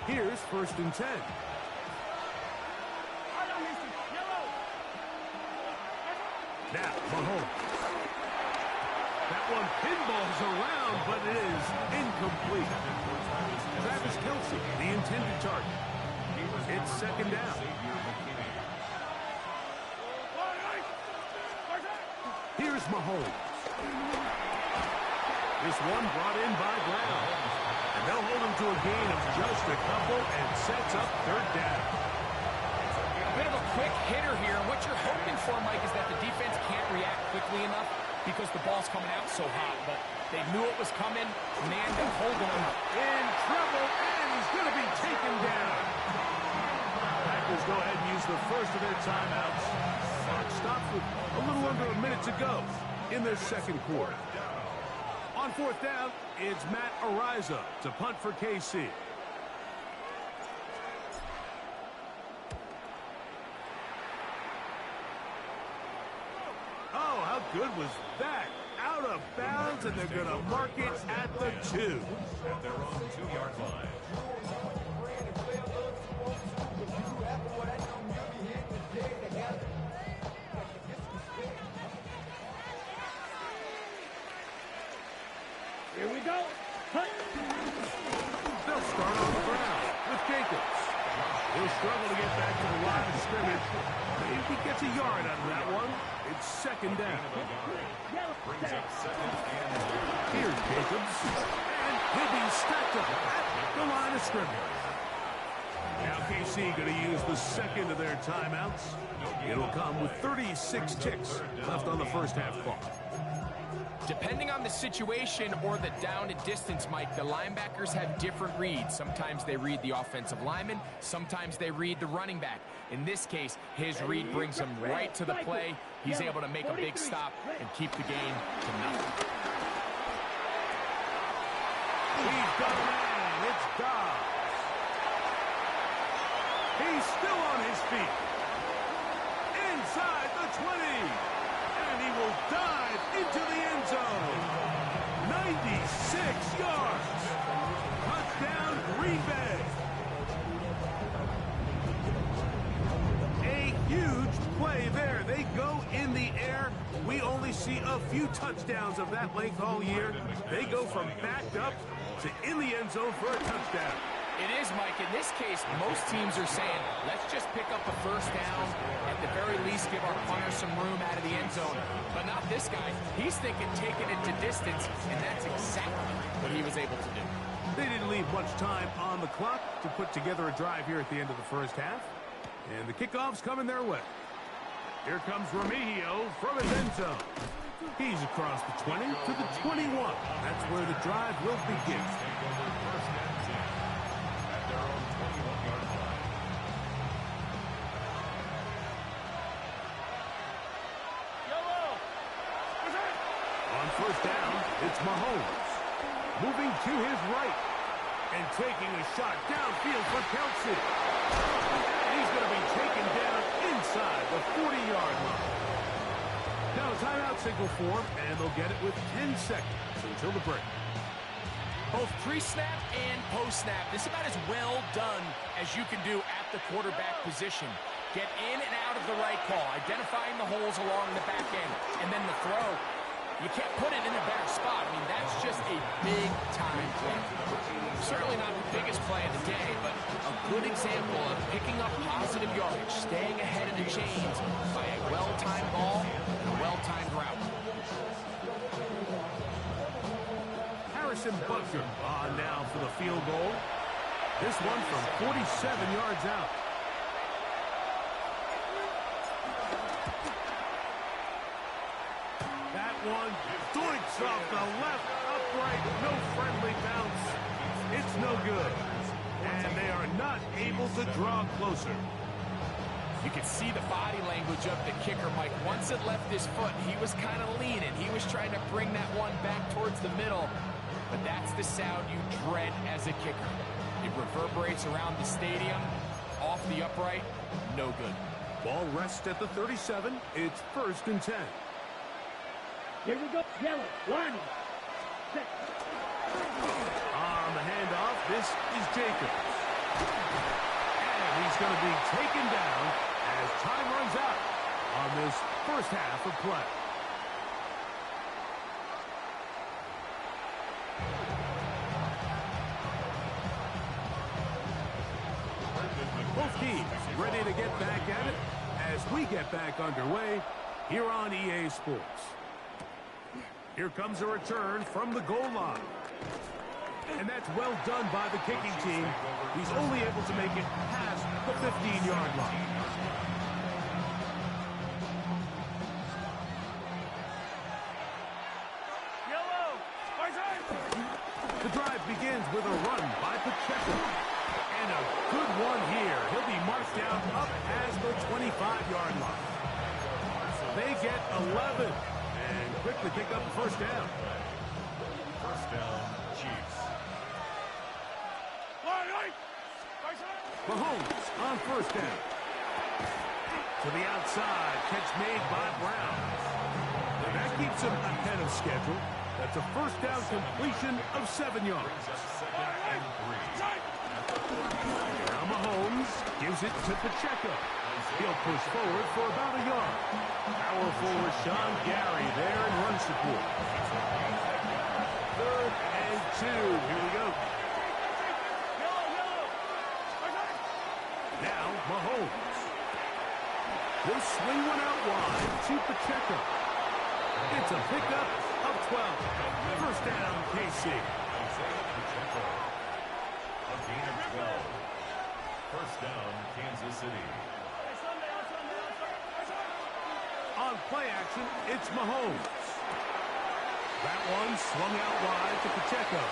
Here's 1st and 10. Now, Mahomes. That one pinballs around, but it is incomplete. Travis Kelce, the intended target. It's second down. Here's Mahomes. This one brought in by Brown. And they'll hold him to a gain of just a couple and sets up third down. A bit of a quick hitter here, and what you're hoping for, Mike, is that the defense can't react quickly enough because the ball's coming out so hot. But they knew it was coming, manned up, holding him in trouble, and he's going to be taken down. Packers go ahead and use the first of their timeouts. Clock stops with a little under a minute to go in their second quarter. On 4th down, it's Matt Araiza to punt for KC. Oh, how good was that? Out of bounds, and they're going to mark it at the 2. At their own 2-yard line. Here we go. Hut. They'll start on the ground with Jacobs. He'll struggle to get back to the line of scrimmage. Maybe he gets a yard out of that one. It's second down. Brings up second and 2. Here's Jacobs. And he'll be stacked up at the line of scrimmage. Now KC going to use the second of their timeouts. It'll come with 36 ticks left on the first half clock. Depending on the situation or the down and distance, Mike, the linebackers have different reads. Sometimes they read the offensive lineman. Sometimes they read the running back. In this case, his read brings him right to the play. He's able to make a big stop and keep the gain to nothing. He's got a man. It's Dobbs. He's still on his feet. Inside the 20. And he will dive into the end zone. 96 yards. Touchdown, Green Bay. A huge play there. They go in the air. We only see a few touchdowns of that length all year. They go from backed up to in the end zone for a touchdown. It is, Mike. In this case, most teams are saying, let's just pick up a first down. At the very least, give our punter some room out of the end zone. But not this guy. He's thinking taking it to distance, and that's exactly what he was able to do. They didn't leave much time on the clock to put together a drive here at the end of the first half. And the kickoff's coming their way. Here comes Remigio from his end zone. He's across the 20 to the 21. That's where the drive will begin. first down, it's Mahomes. Moving to his right. And taking a shot downfield for Kelsey. He's going to be taken down inside the 40-yard line. Now a timeout signal form, and they'll get it with 10 seconds until the break. Both pre-snap and post-snap, this is about as well done as you can do at the quarterback position. Get in and out of the right call, identifying the holes along the back end, and then the throw. You can't put it in a better spot. I mean, that's just a big-time play. Certainly not the biggest play of the day, but a good example of picking up positive yardage, staying ahead of the chains by a well-timed ball and a well-timed route. Harrison Butker on now for the field goal. This one from 47 yards out. That one doinks off the left upright. No friendly bounce. It's no good. And they are not able to draw closer. You could see the body language of the kicker, Mike. Once it left his foot, he was kind of leaning. He was trying to bring that one back towards the middle. But that's the sound you dread as a kicker. It reverberates around the stadium, off the upright, no good. Ball rests at the 37. It's 1st and 10. Here we go. Yellow. Warning. Set. On the handoff, this is Jacobs. And he's going to be taken down as time runs out on this first half of play. Both teams ready to get back at it as we get back underway here on EA Sports. Here comes a return from the goal line. And that's well done by the kicking team. He's only able to make it past the 15-yard line. The drive begins with a run by Pacheco. And a good one here. He'll be marked down up as the 25-yard line. They get 11 and quickly pick up the first down. First down, Chiefs. Mahomes on first down. To the outside, catch made by Brown. And that keeps him ahead of schedule. That's a first down completion of 7 yards. Now Mahomes gives it to Pacheco. He'll push forward for about a yard. Powerful Rashawn Gary there in run support. 3rd and 2. Here we go. Now Mahomes. He'll swing one out wide to Pacheco. It's a pickup of 12. First down, KC. A gain of 12. First down, Kansas City. On play action, it's Mahomes. That one swung out wide to Pacheco.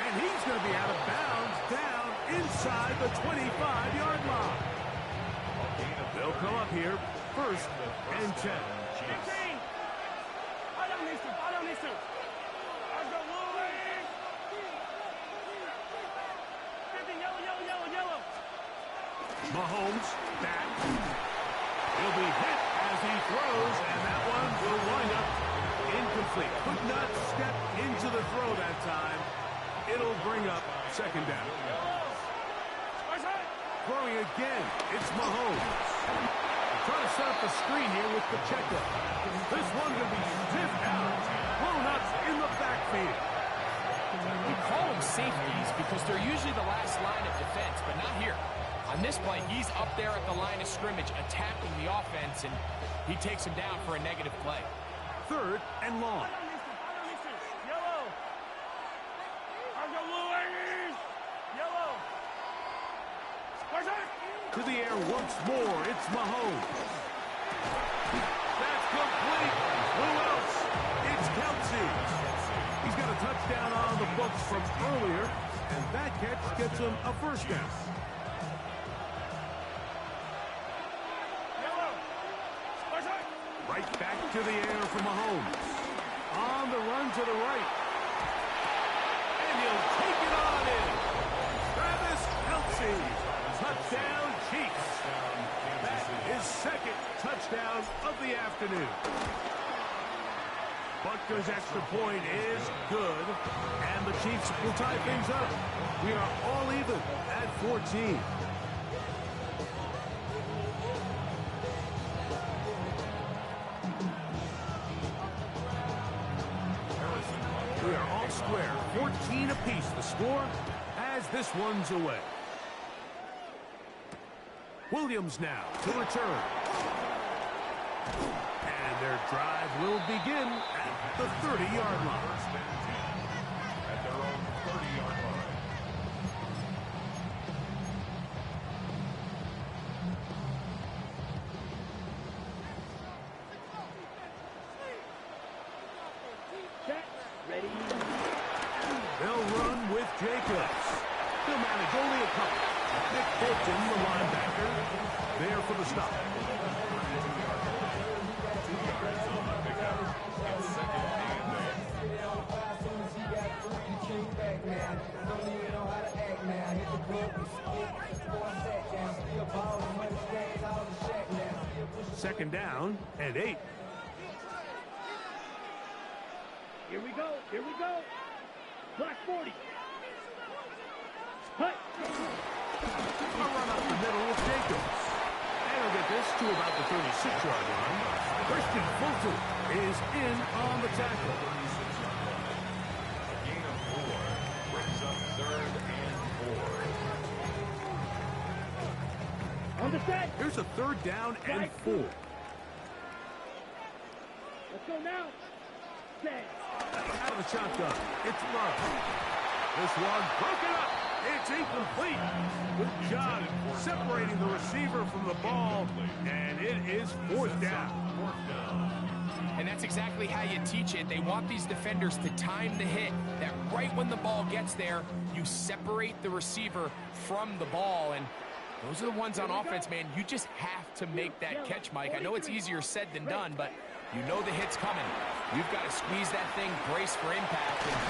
And he's going to be out of bounds down inside the 25-yard line. They'll come up here, 1st and 10. Mahomes back. He'll be hit as he throws, and that one will wind up incomplete. Could not step into the throw that time. It'll bring up 2nd down. Throwing again, it's Mahomes. Trying to set up the screen here with Pacheco. This one going to be tipped out, blown up in the backfield. We call them safeties because they're usually the last line of defense, but not here. On this play, he's up there at the line of scrimmage attacking the offense, and he takes him down for a negative play. 3rd and long. To the air once more, it's Mahomes. That's complete. Who else? It's Kelsey. He's got a touchdown on the books from earlier, and that catch gets him a first down. Right back to the air for Mahomes. on the run to the right. And he'll take it on in. Travis Kelce. Touchdown, Chiefs. That is second touchdown of the afternoon. Butker's extra point is good, and the Chiefs will tie things up. We are all even at 14. We are all square, 14 apiece the score as this one's away. Williams now to return. And their drive will begin at the 30-yard line. At their own 30-yard line. They'll run with Jacobs. He'll manage only a couple. Nick Bolton, the linebacker, there for the stop. Second down and 8. Here we go. Here we go. Black 40. Hut. A run up the middle with Jacobs. And he'll get this to about the 36-yard line. Christian Fulton is in on the tackle. A gain of 4 brings up 3rd and 4. On the set. Here's a 3rd down and 4. Let's go now. Set. Out of the shotgun. It's Love. This one broken up. It's incomplete. Good job separating the receiver from the ball. And it is 4th down. And that's exactly how you teach it. They want these defenders to time the hit, that right when the ball gets there, you separate the receiver from the ball. And those are the ones on offense, man. You just have to make that catch, Mike. I know it's easier said than done, but you know the hit's coming. You've got to squeeze that thing, brace for impact, and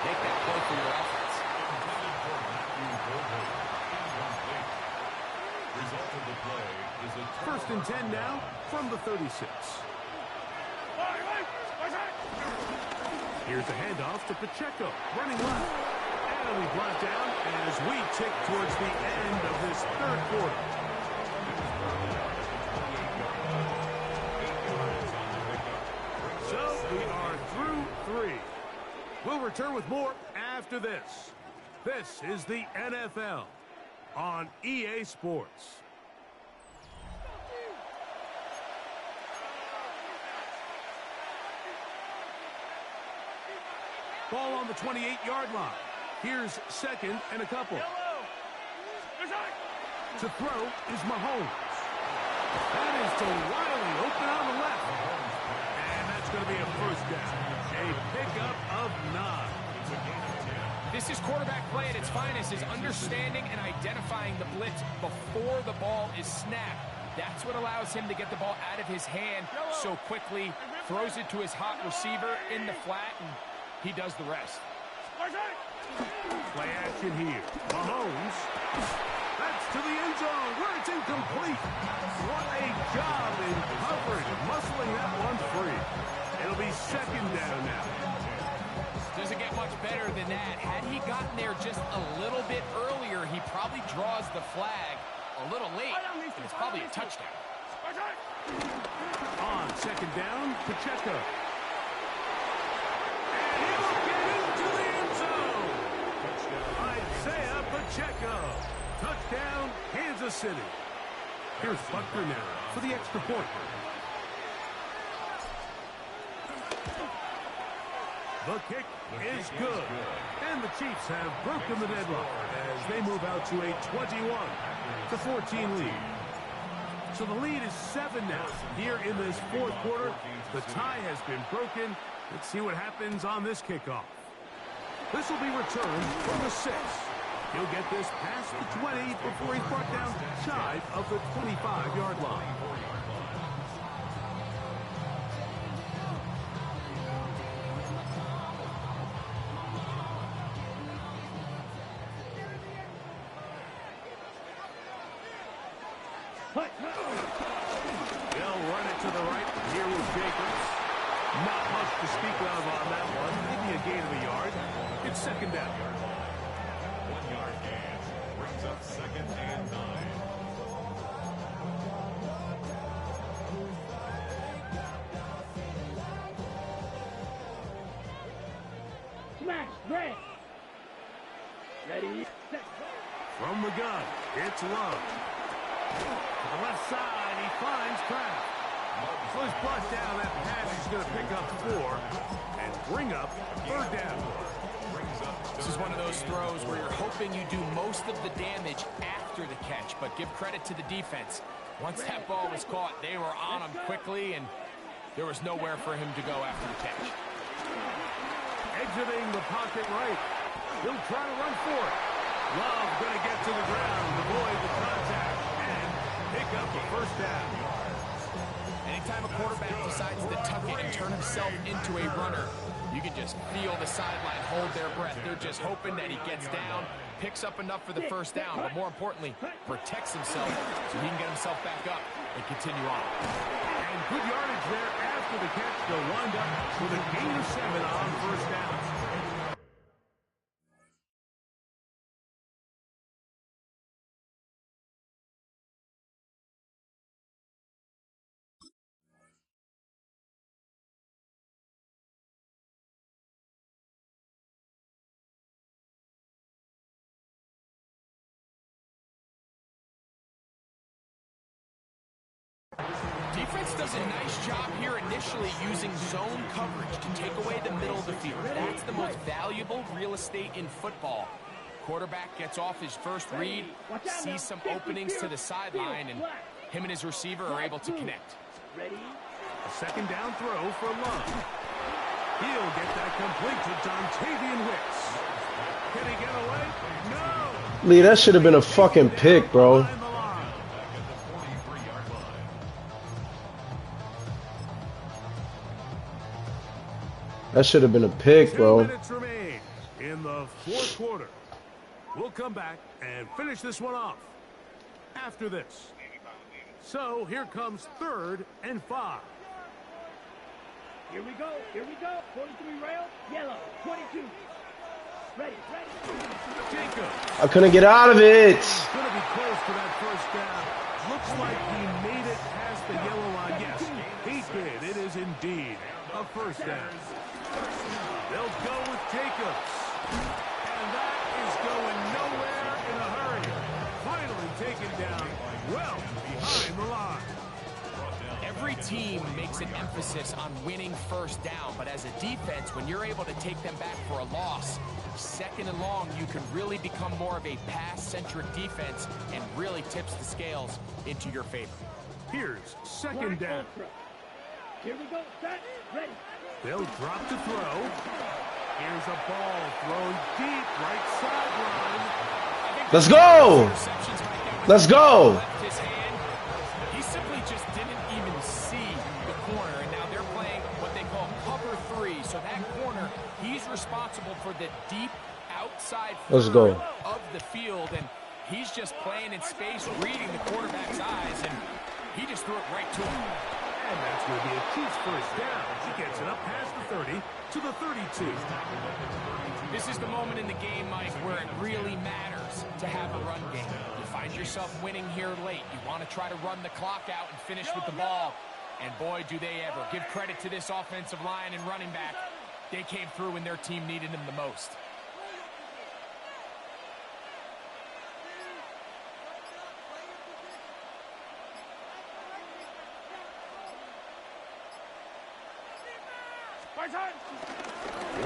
make that play for your offense. Result of the play is a 1st and 10 now from the 36. Here's a handoff to Pacheco, running left. And we brought down as we tick towards the end of this 3rd quarter. So we are through 3. We'll return with more after this. This is the NFL on EA Sports. Ball on the 28-yard line. Here's 2nd and a couple. To throw is Mahomes. That is to Wiley, open on the left. And that's going to be a 1st down. A pickup of 9. This is quarterback play at its finest, is understanding and identifying the blitz before the ball is snapped. That's what allows him to get the ball out of his hand so quickly, throws it to his hot receiver in the flat, and he does the rest. Play action here. Mahomes. That's to the end zone where it's incomplete. What a job in covering, muscling that one free. It'll be 2nd down now. Doesn't get much better than that. Had he gotten there just a little bit earlier, he probably draws the flag a little late. And it's probably a touchdown. On 2nd down, Pacheco. And he'll get into the end zone. Isaiah Pacheco. Touchdown, Kansas City. Here's Butker now for the extra point. The kick is good. And the Chiefs have broken the deadlock as they move out to a 21-14 lead. So the lead is 7 now here in this 4th quarter. The tie has been broken. Let's see what happens on this kickoff. This will be returned from the 6. He'll get this past the 20 before he's brought down shy of the 25-yard line. They'll run it to the right. Here with Jacobs. Not much to speak of on that one. Maybe a gain of a yard. It's second down. 1 yard gain. Brings up second and 9. Smash, Grant. Ready, set. From the gun, it's Love. To the left side, he finds Kraft. So he's brought down. That pass is going to pick up 4 and bring up third down. This is one of those throws where you're hoping you do most of the damage after the catch, but give credit to the defense. Once that ball was caught, they were on him quickly, and there was nowhere for him to go after the catch. Exiting the pocket right. He'll try to run for it. Love going to get to the ground, avoid the contact, and pick up the first down. Anytime a quarterback decides to tuck it and turn himself into a runner, you can just feel the sideline hold their breath. They're just hoping that he gets down, picks up enough for the first down, but more importantly, protects himself so he can get himself back up and continue on. And good yardage there after the catch. They'll wind up with a gain of 7 on first down. Defense does a nice job here initially using zone coverage to take away the middle of the field. That's the most valuable real estate in football. Quarterback gets off his first read, sees some openings to the sideline, and him and his receiver are able to connect. A second down throw for Love. He'll get that complete to Dontavian Wicks. Can he get away? No! Lee, that should have been a fucking pick, bro. That should have been a pick, bro. 2 minutes remain in the fourth quarter. We'll come back and finish this one off after this. So here comes 3rd and 5. Here we go, 43 rail, yellow, 22. Ready. Jacobs. I couldn't get out of it. He's going to be close to that first down. Looks like he made it past the yellow line. Yes, he did. It is indeed a first down. They'll go with Jacobs. And that is going nowhere in a hurry. Finally taken down well behind the line. Every team makes an emphasis on winning first down, but as a defense, when you're able to take them back for a loss, second and long, you can really become more of a pass-centric defense and really tips the scales into your favor. Here's second down. Here we go, set, ready. They'll drop the throw. Here's a ball thrown deep right sideline. Let's go. Let's go. His hand, he simply just didn't even see the corner, and now they're playing what they call cover 3. So that corner, he's responsible for the deep outside Let's go. of the field, and he's just playing in space, reading the quarterback's eyes, and he just threw it right to him. And that's going to be a Chiefs first down. He gets it up past the 30 to the 32. This is the moment in the game, Mike, where it really matters to have a run game. You find yourself winning here late. You want to try to run the clock out and finish with the ball. And boy, do they ever. Give credit to this offensive line and running back. They came through when their team needed them the most.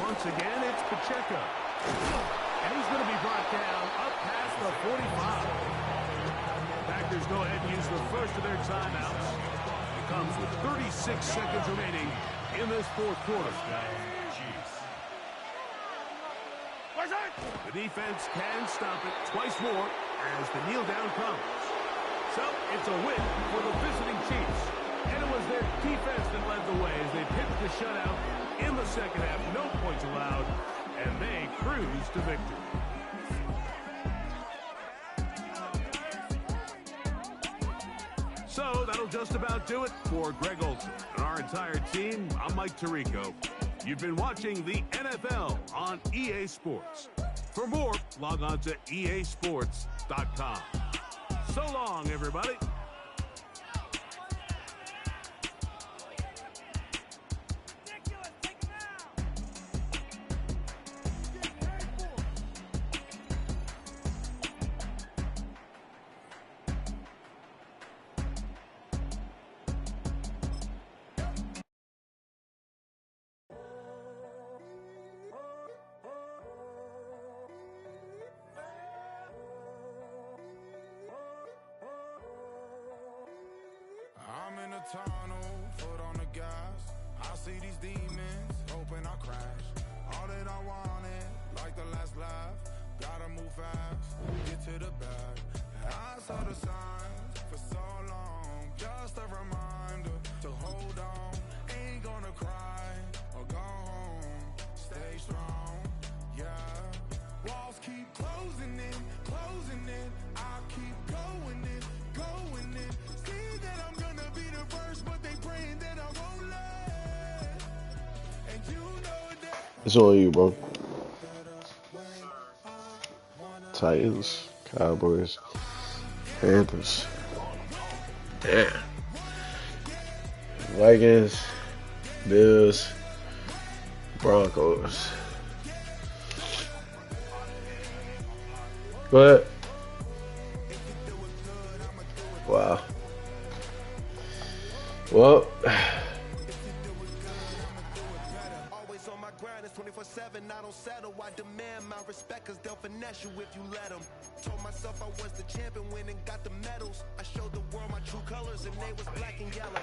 Once again, it's Pacheco. And he's going to be brought down up past the 45. Packers go ahead and use the first of their timeouts. It comes with 36 seconds remaining in this fourth quarter. The defense can stop it twice more as the kneel down comes. So it's a win for the visiting Chiefs. And it was their defense that led the way as they pitched the shutout in the second half. No points allowed, and they cruise to victory. that'll just about do it for Greg Olson and our entire team. I'm Mike Tirico. You've been watching the NFL on EA Sports. For more, log on to easports.com. So long, everybody. I'm in a tunnel, foot on the gas. I see these demons, hoping I crash. All that I wanted, like the last laugh. Gotta move fast, get to the bag. I saw the signs for so long. Just a reminder to hold on. Ain't gonna cry or go home. Stay strong, yeah. Walls keep closing in, closing in. I keep going in, going in. See that I'm gonna be the first, but they praying that I won't let. And you know that It's on you, bro. Titans, Cowboys, Panthers. Damn. Vikings, Bills, Broncos. Go ahead. Wow. Well, always on my grind, it's 24/7. I don't settle. I demand my respect, cause they'll finesse you if you let them. Told myself I was the champion, win and got the medals. I showed the world my true colors, and they was black and yellow.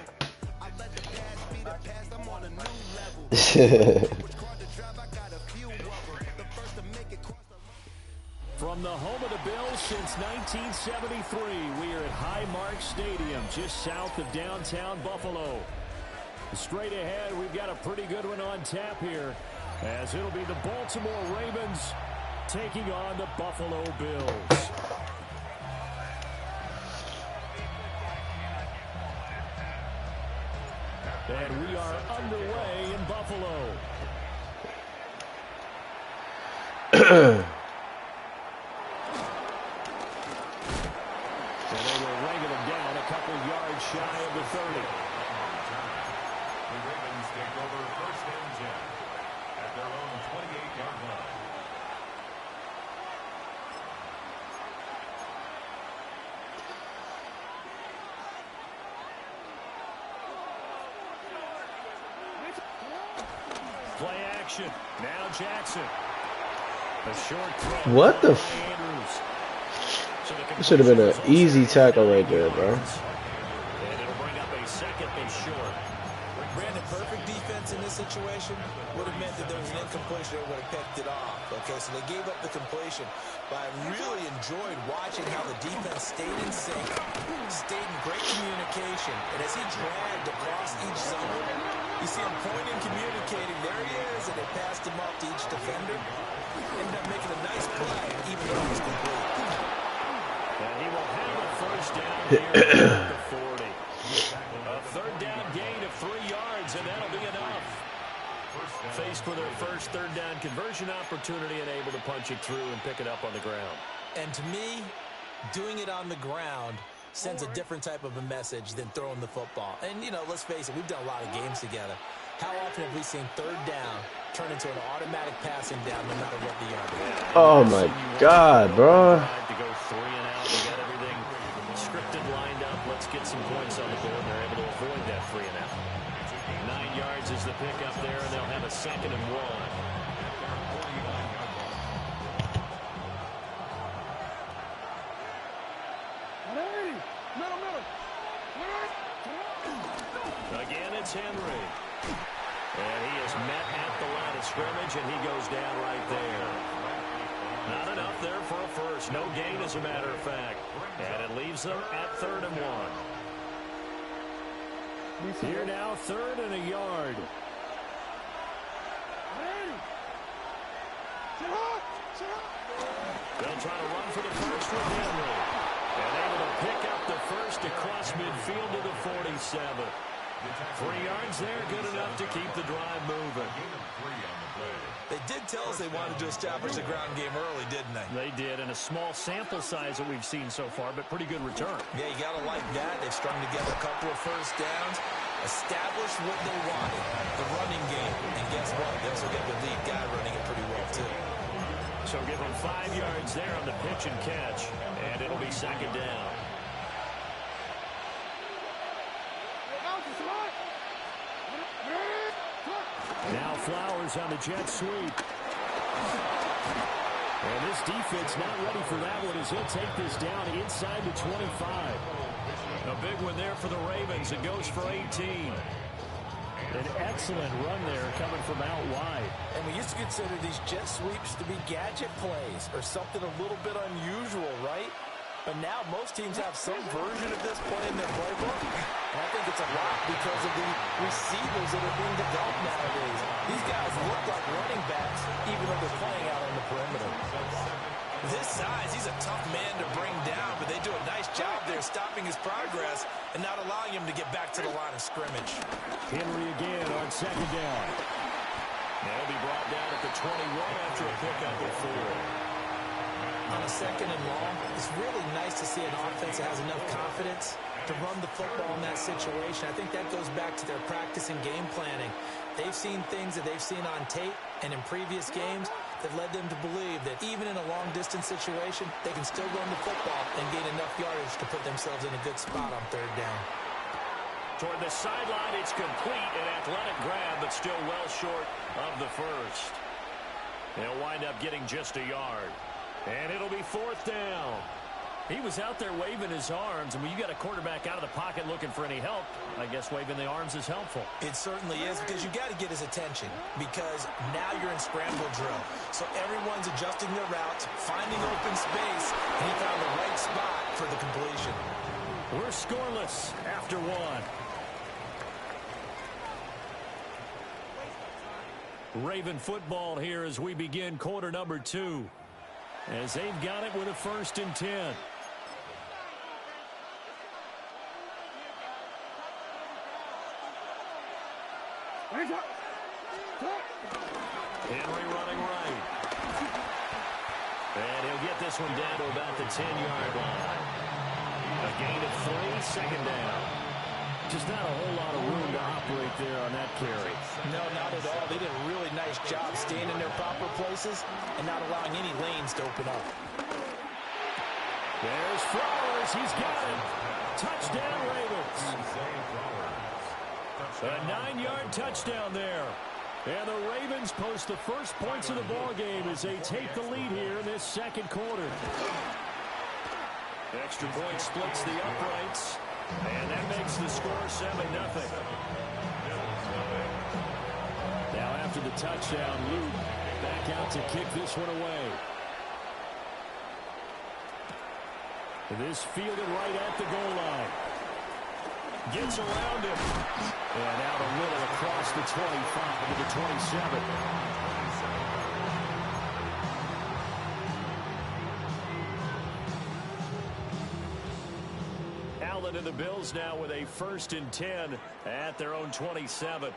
I let the past be the past, I'm on a new level. Which car to drive, I got a few of them. The first to make it cross the line. From the home of the Bills since 1973, we are at Highmark Stadium, just south of downtown Buffalo. Straight ahead, we've got a pretty good one on tap here, as it'll be the Baltimore Ravens taking on the Buffalo Bills. And we are underway in Buffalo. And they will wrangle him down a couple yards shy of the 30. The Ravens take over first and 10 at their own 28-yard line. Play action. Now Jackson. A short throw. what the Andrews. So the It should have been an easy tackle right there, bro. And it'll bring up a second and short. Brandon, perfect defense in this situation would have meant that there was an incompletion that would have picked it off. Okay, so they gave up the completion. But I really enjoyed watching how the defense stayed in sync, stayed in great communication. And as he dragged across each zone, you see him pointing, communicating. There he is, and they passed him off to each defender. Ended up making a nice play, even though it was complete. And he will have a first down here at the 40. A third down gain of 3 yards, and that'll be enough. Faced with their first third down conversion opportunity and able to punch it through and pick it up on the ground. And to me, doing it on the ground sends a different type of a message than throwing the football. And, you know, let's face it, we've done a lot of games together. How often have we seen third down turn into an automatic passing down no matter what the yard is? Oh my God, bro. To go 3 and out, we got everything scripted, lined up. Let's get some points on the board. And they're able to avoid that 3 and out. 9 yards is the pickup there, and they'll have a 2nd and 1. Again, it's Henry. And he is met at the line of scrimmage, and he goes down right there. Not enough there for a first. No gain, as a matter of fact. And it leaves them at 3rd and 1. Here now, 3rd and a yard. They'll try to run for the first with Henry. And able to pick up the first across midfield to the 47. 3 yards there, good enough to keep the drive moving. They did tell us they wanted to establish the ground game early, didn't they? They did, and a small sample size that we've seen so far, but pretty good return. Yeah, you got to like that. They've strung together a couple of first downs, established what they wanted, the running game. And guess what? They also get the lead guy running it pretty well, too. So give them 5 yards there on the pitch and catch, and it'll be second down. Now Flowers on the jet sweep. And this defense not ready for that one as he'll take this down inside the 25. A big one there for the Ravens. It goes for 18. An excellent run there coming from out wide. And we used to consider these jet sweeps to be gadget plays or something a little bit unusual, right? But now most teams have some version of this play in their playbook. And I think it's a lot because of the receivers that are being developed nowadays. These guys look like running backs even though they're playing out on the perimeter. This size, he's a tough man to bring down, but they do a nice job there stopping his progress and not allowing him to get back to the line of scrimmage. Henry again on second down. They'll be brought down at the 21 after a pickup of 4. On a second and long, it's really nice to see an offense that has enough confidence to run the football in that situation. I think that goes back to their practice and game planning. They've seen things that they've seen on tape and in previous games that led them to believe that even in a long-distance situation, they can still run the football and gain enough yardage to put themselves in a good spot on third down. Toward the sideline, it's complete. An athletic grab, but still well short of the first. They'll wind up getting just a yard. And it'll be fourth down. He was out there waving his arms, and when you got a quarterback out of the pocket looking for any help, I guess waving the arms is helpful. It certainly is, because you got to get his attention, because now you're in scramble drill. So everyone's adjusting their routes, finding open space, and he found the right spot for the completion. We're scoreless after 1. Raven football here as we begin quarter number 2. As they've got it with a 1st and 10. Henry running right. And he'll get this one down to about the 10-yard line. A gain of 3, second down. Just not a whole lot of room to operate there on that carry. No, not at all. They did a really nice job staying in their proper places and not allowing any lanes to open up. There's Flowers. He's got it. Touchdown, Ravens. A 9-yard touchdown there. And the Ravens post the first points of the ball game as they take the lead here in this second quarter. Extra point splits the uprights. And that makes the score 7-0. Now after the touchdown, Luke back out to kick this one away. This fielded right at the goal line. Gets around him. And out a little across the 25 to the 27. Allen and the Bills now with a 1st and 10 at their own 27.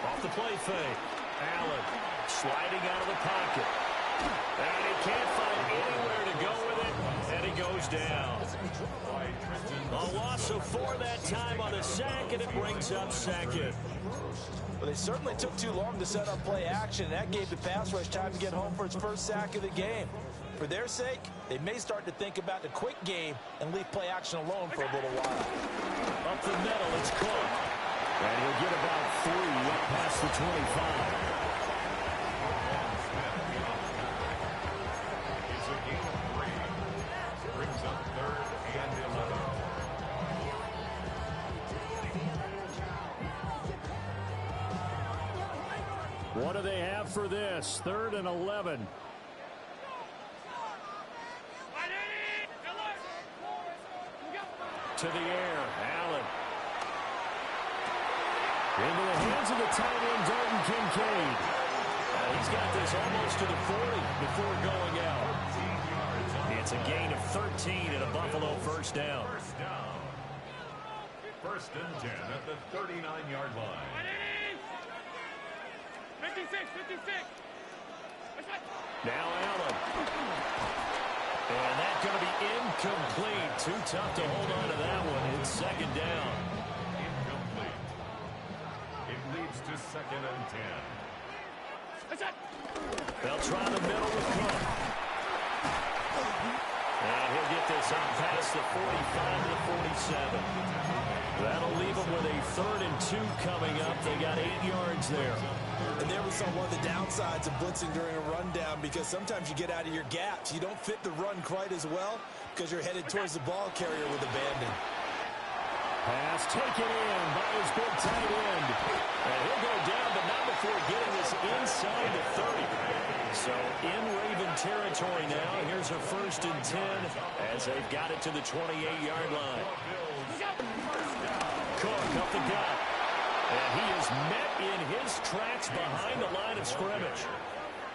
Off the play fake. Allen sliding out of the pocket. And he can't find anywhere to go with it. And he goes down. A loss of 4 that time on the sack, and it brings up second. Well, they certainly took too long to set up play action, and that gave the pass rush time to get home for its first sack of the game. For their sake, they may start to think about the quick game and leave play action alone for a little while. Up the middle, it's Cook. And he'll get about 3 up past the 25. It's a gain of 3. Brings up 3rd and 11. What do they have for this? 3rd and 11. To the air, Allen. Into the hands of the tight end, Dalton Kincaid. He's got this almost to the 40 before going out. It's a gain of 13 and a Buffalo first down. First and 10 at the 39-yard line. 56. Now Allen. And that's going to be incomplete. Too tough to hold on to that one. It's second down. Incomplete. It leads to second and 10. They'll try the middle with Cook. And he'll get this out past the 45 to the 47. That'll leave them with a 3rd and 2 coming up. They got 8 yards there. And there was one of the downsides of blitzing during a rundown, because sometimes you get out of your gaps. You don't fit the run quite as well because you're headed towards the ball carrier with abandon. Pass taken in by his big tight end. And he'll go down, but not before getting this inside the 30. So in Raven territory now. Here's a 1st and 10 as they've got it to the 28-yard line. Cook up the gut. And he is met in his tracks behind the line of scrimmage.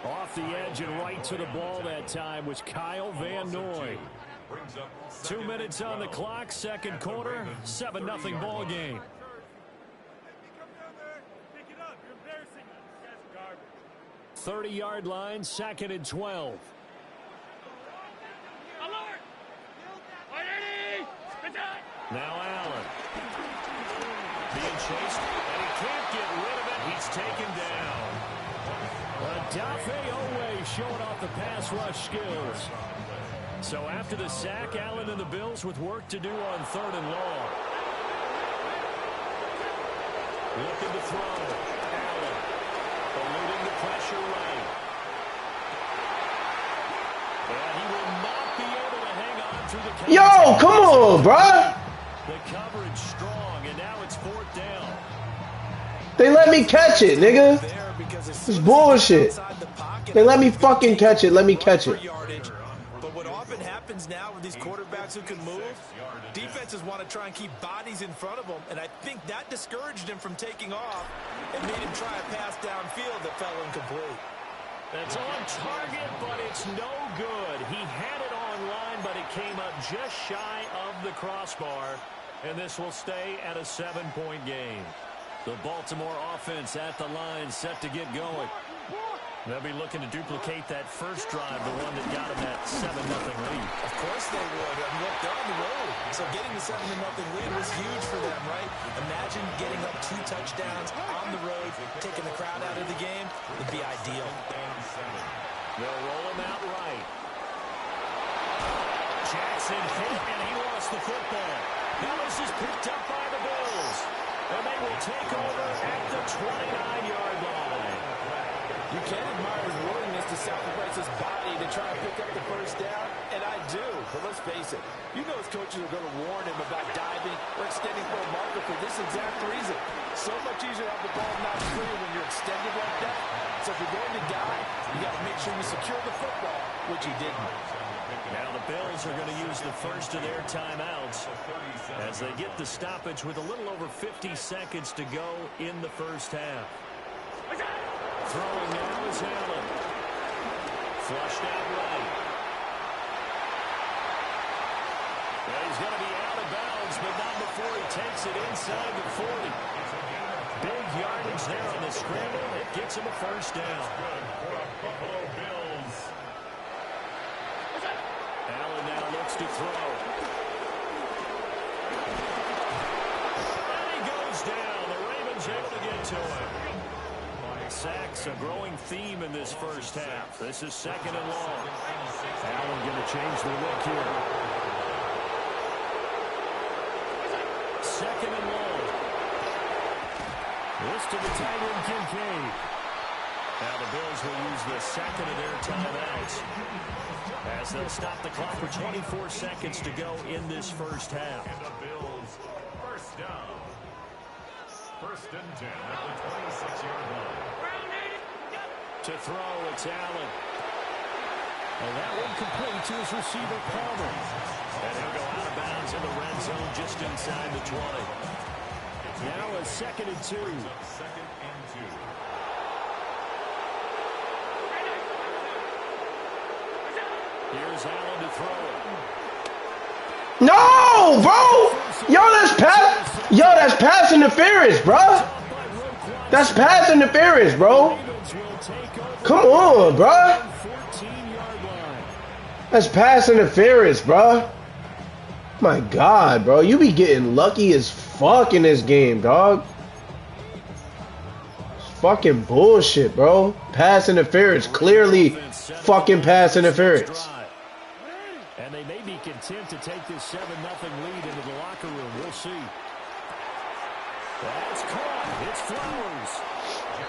Off the edge and right to the ball that time was Kyle Van Noy. 2 minutes on the clock, second quarter, 7-0 ball game. 30-yard line, 2nd and 12. Now Allen. Being chased, and he can't get rid of it. He's taken down. Odafe Oweh showing off the pass rush skills. So after the sack, Allen and the Bills with work to do on 3rd and long. Looking to throw. Allen eluding the pressure right. And he will not be able to hang on through the coverage. Yo, come on, bruh. The coverage strong, and now it's 4th down. They let me catch it, nigga. It's bullshit. They let me fucking catch it. Let me catch it. But what often happens now with these quarterbacks who can move, defenses want to try and keep bodies in front of them, and I think that discouraged him from taking off and made him try a pass downfield that fell incomplete. That's on target, but it's no good. He had it on line, but it came up just shy of the crossbar, and this will stay at a 7-point game. The Baltimore offense at the line, set to get going. They'll be looking to duplicate that first drive, the one that got them that 7-0 lead. Of course they would. I mean, look, they're on the road. So getting the 7-0 lead was huge for them, right? Imagine getting up 2 touchdowns on the road, taking the crowd out of the game. Would be ideal. They'll roll him out right. Jackson hit, and he lost the football. Now this is picked up by the Bills. And they will take over at the 29-yard line. You can't admire his willingness to sacrifice his body to try and pick up the first down, and I do. But let's face it, you know his coaches are going to warn him about diving or extending for a marker for this exact reason. So much easier to have the ball not free when you're extended like that. So if you're going to dive, you got to make sure you secure the football, which he didn't. Now the Bills are going to use the first of their timeouts as they get the stoppage with a little over 50 seconds to go in the first half. Throwing now is Allen. Flushed out right. And he's going to be out of bounds, but not before he takes it inside the 40. Big yardage there on the scramble. It gets him a first down. Buffalo Bills. Allen now looks to throw. And he goes down. The Ravens able to get to him. Sacks, a growing theme in this first half. This is 2nd and long. Allen going to change the look here. 2nd and long. This to the tight end, Kincaid. Now the Bills will use the second of their timeouts as they'll stop the clock for 24 seconds to go in this first half. And the Bills first down. 1st and 10 at the 26-yard line. To throw, it's Allen. And that one complete to his receiver, Palmer. And he'll go out of bounds in the red zone just inside the 20. Now a 2nd and 2. 2nd and 2. Here's Here's Allen to throw it. No, bro. That's pass interference, bro. That's pass interference, bro. Come on, bro. That's pass interference, bro. My God, bro. You be getting lucky as fuck in this game, dog. It's fucking bullshit, bro. Pass interference. Clearly fucking pass interference. And they may be content to take this 7-0 lead into the locker room. We'll see. That's caught. It's Flowers.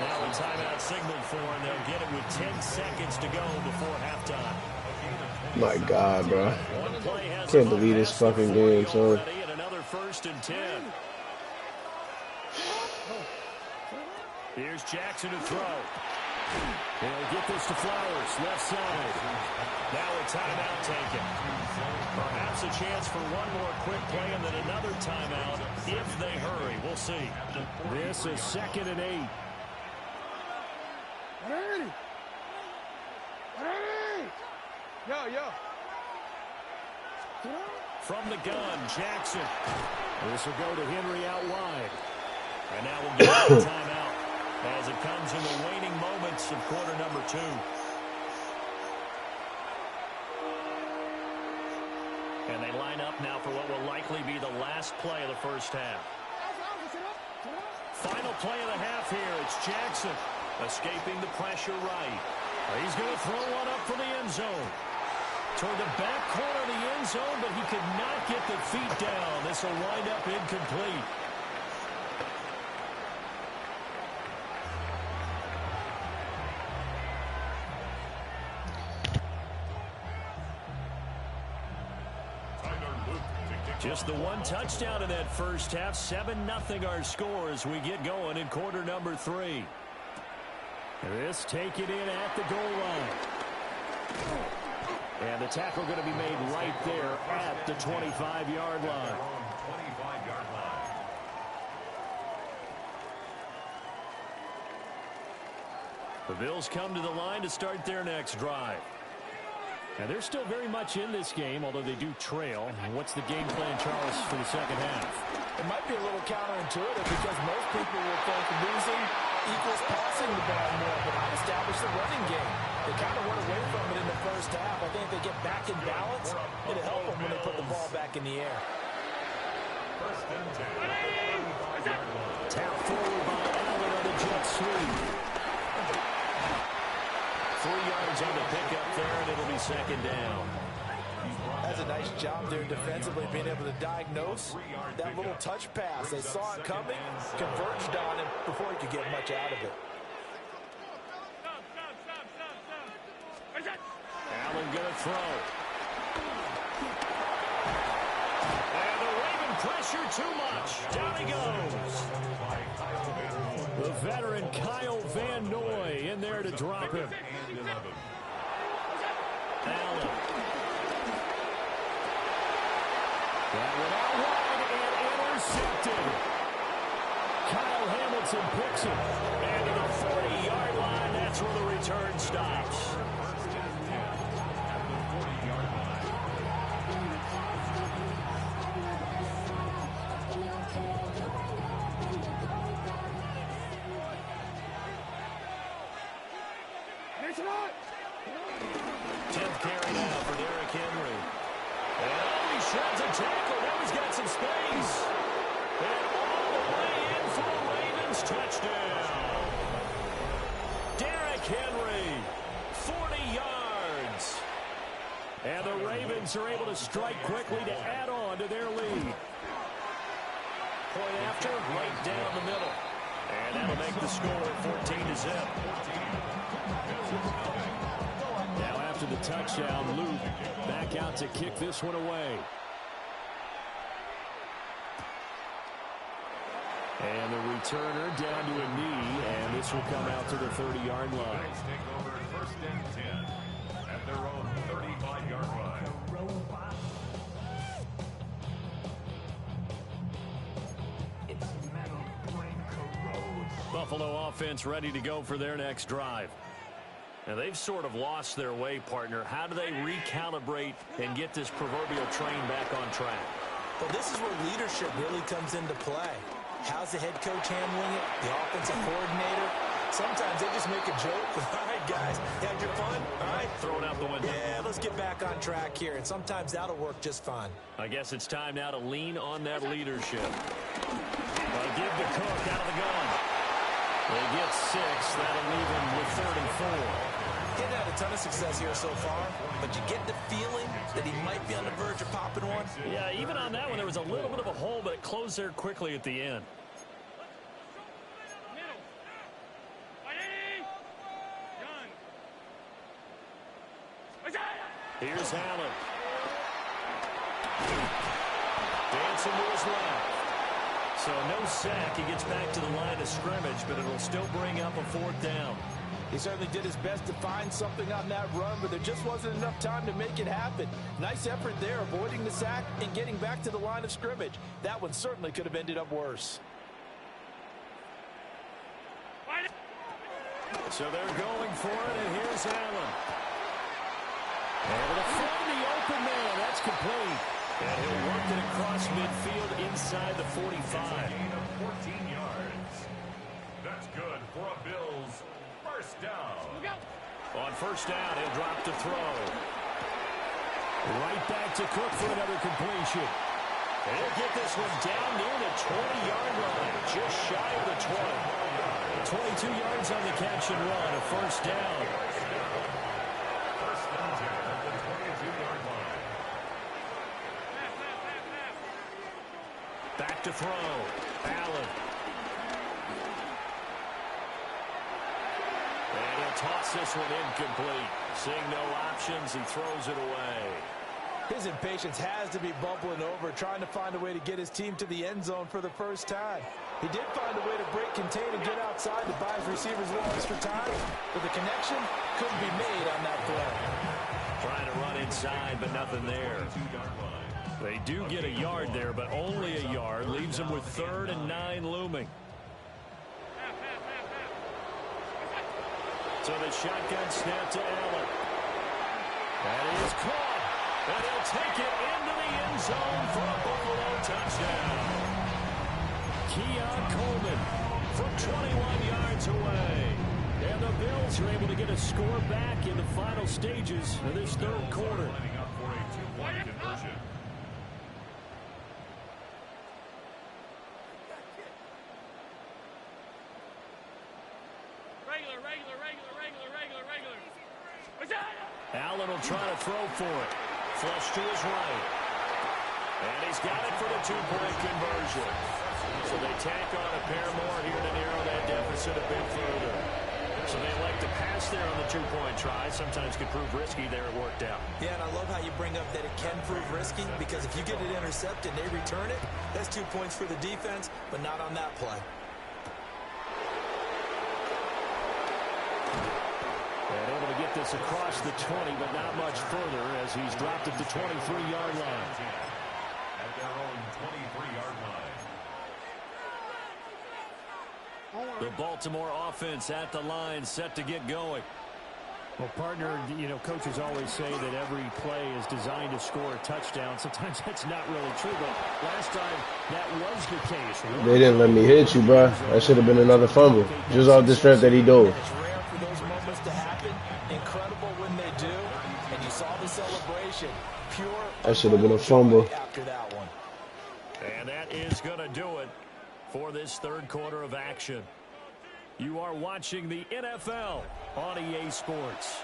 Now a timeout signaled for, and they'll get it with 10 seconds to go before halftime. My God, bro. Can't believe this fucking game, son. Another 1st and 10. Here's Jackson to throw. He'll get this to Flowers, left side. Now a timeout taken. Perhaps a chance for one more quick play and then another timeout if they hurry. We'll see. This is 2nd and 8. Yo. From the gun, Jackson. This will go to Henry out wide. And now we'll get a timeout as it comes in the waning moments of quarter number 2. And they line up now for what will likely be the last play of the first half. Final play of the half here. It's Jackson escaping the pressure right. He's going to throw one up for the end zone. Toward the back corner of the end zone, but he could not get the feet down. This will wind up incomplete. Just the one touchdown in that first half. 7-0 our score as we get going in quarter number 3. This take it in at the goal line. And the tackle going to be made right there at the 25-yard line. The Bills come to the line to start their next drive. And they're still very much in this game, although they do trail. What's the game plan, Charles, for the second half? It might be a little counterintuitive because most people will think losing equals passing the ball more, but I established the running game. They kind of went away from it in the first half. I think if they get back in balance, it'll help them when they put the ball back in the air. Tap forward by Allen on the jet sweep. 3 yards on the pickup there, and it'll be 2nd down. That's a nice job there defensively, being able to diagnose that little touch pass. They saw it coming, converged on him before he could get much out of it. Allen going to throw. And the Raven pressure too much. Down he goes. The veteran Kyle Van Noy in there to drop him. Allen. That one out wide and intercepted. Kyle Hamilton picks it. And to the 40-yard line, that's where the return stops. Are able to strike quickly to add on to their lead. Point after, right down the middle. And that'll make the score 14-0. Now after the touchdown, Luke back out to kick this one away. And the returner down to a knee, and this will come out to the 30-yard line. Take over 1st and 10 at their own 35-yard line. Buffalo offense ready to go for their next drive. And they've sort of lost their way, partner. How do they recalibrate and get this proverbial train back on track? Well, this is where leadership really comes into play. How's the head coach handling it? The offensive coordinator? Sometimes they just make a joke. All right, guys, you had your fun? All right. Throw it out the window. Yeah, let's get back on track here. And sometimes that'll work just fine. I guess it's time now to lean on that leadership. Give to Cook out of the gun. They get 6. That'll leave him with 3rd and 4. He hasn't had a ton of success here so far, but you get the feeling that he might be on the verge of popping one. Yeah, even on that one, there was a little bit of a hole, but it closed there quickly at the end. Here's Allen. Dancing to his left. So no sack. He gets back to the line of scrimmage, but it'll still bring up a 4th down. He certainly did his best to find something on that run, but there just wasn't enough time to make it happen. Nice effort there, avoiding the sack and getting back to the line of scrimmage. That one certainly could have ended up worse. So they're going for it, and here's Allen. Able to find the open man. That's complete. And he'll work it across midfield inside the 45. Gain of 14 yards. That's good for a Bills first down. On first down, he'll drop to throw. Right back to Cook for another completion. And he'll get this one down near the 20-yard line, just shy of the 20. 22 yards on the catch and run, a first down. First and 10 at the 22-yard line. Back to throw. Allen. And he'll toss this one incomplete. Seeing no options, he throws it away. His impatience has to be bubbling over, trying to find a way to get his team to the end zone for the first time. He did find a way to break contain and get outside to buy his receivers a little extra time, but the connection couldn't be made on that play. Trying to run inside, but nothing there. They do get a yard there, but only a yard. Leaves them with 3rd and 9 looming. So the shotgun snap to Allen. That is caught. And he'll take it into the end zone for a Buffalo touchdown. Keon Coleman from 21 yards away. And the Bills are able to get a score back in the final stages of this 3rd quarter. Lining up for a 2-point conversion. Allen will try to throw for it. Flush to his right. And he's got it for the 2-point conversion. So they tack on a pair more here to narrow that deficit a bit further. So they like to pass there on the 2-point try. Sometimes could prove risky. There it worked out. Yeah, and I love how you bring up that it can prove risky, because if you get it intercepted and they return it, that's 2 points for the defense, but not on that play. And able to get this across the 20, but not much further as he's dropped at the 23-yard line. At their own 23-yard line. The Baltimore offense at the line, set to get going. Well, partner, you know, coaches always say that every play is designed to score a touchdown. Sometimes that's not really true, but last time that was the case. They didn't let me hit you, bro. That should have been another fumble. Just off the strength that he dove. It's rare for those moments to happen. Incredible when they do. And you saw the celebration. Pure. That should have been a fumble. After that one. And that is going to do it for this 3rd quarter of action. You are watching the NFL on EA Sports.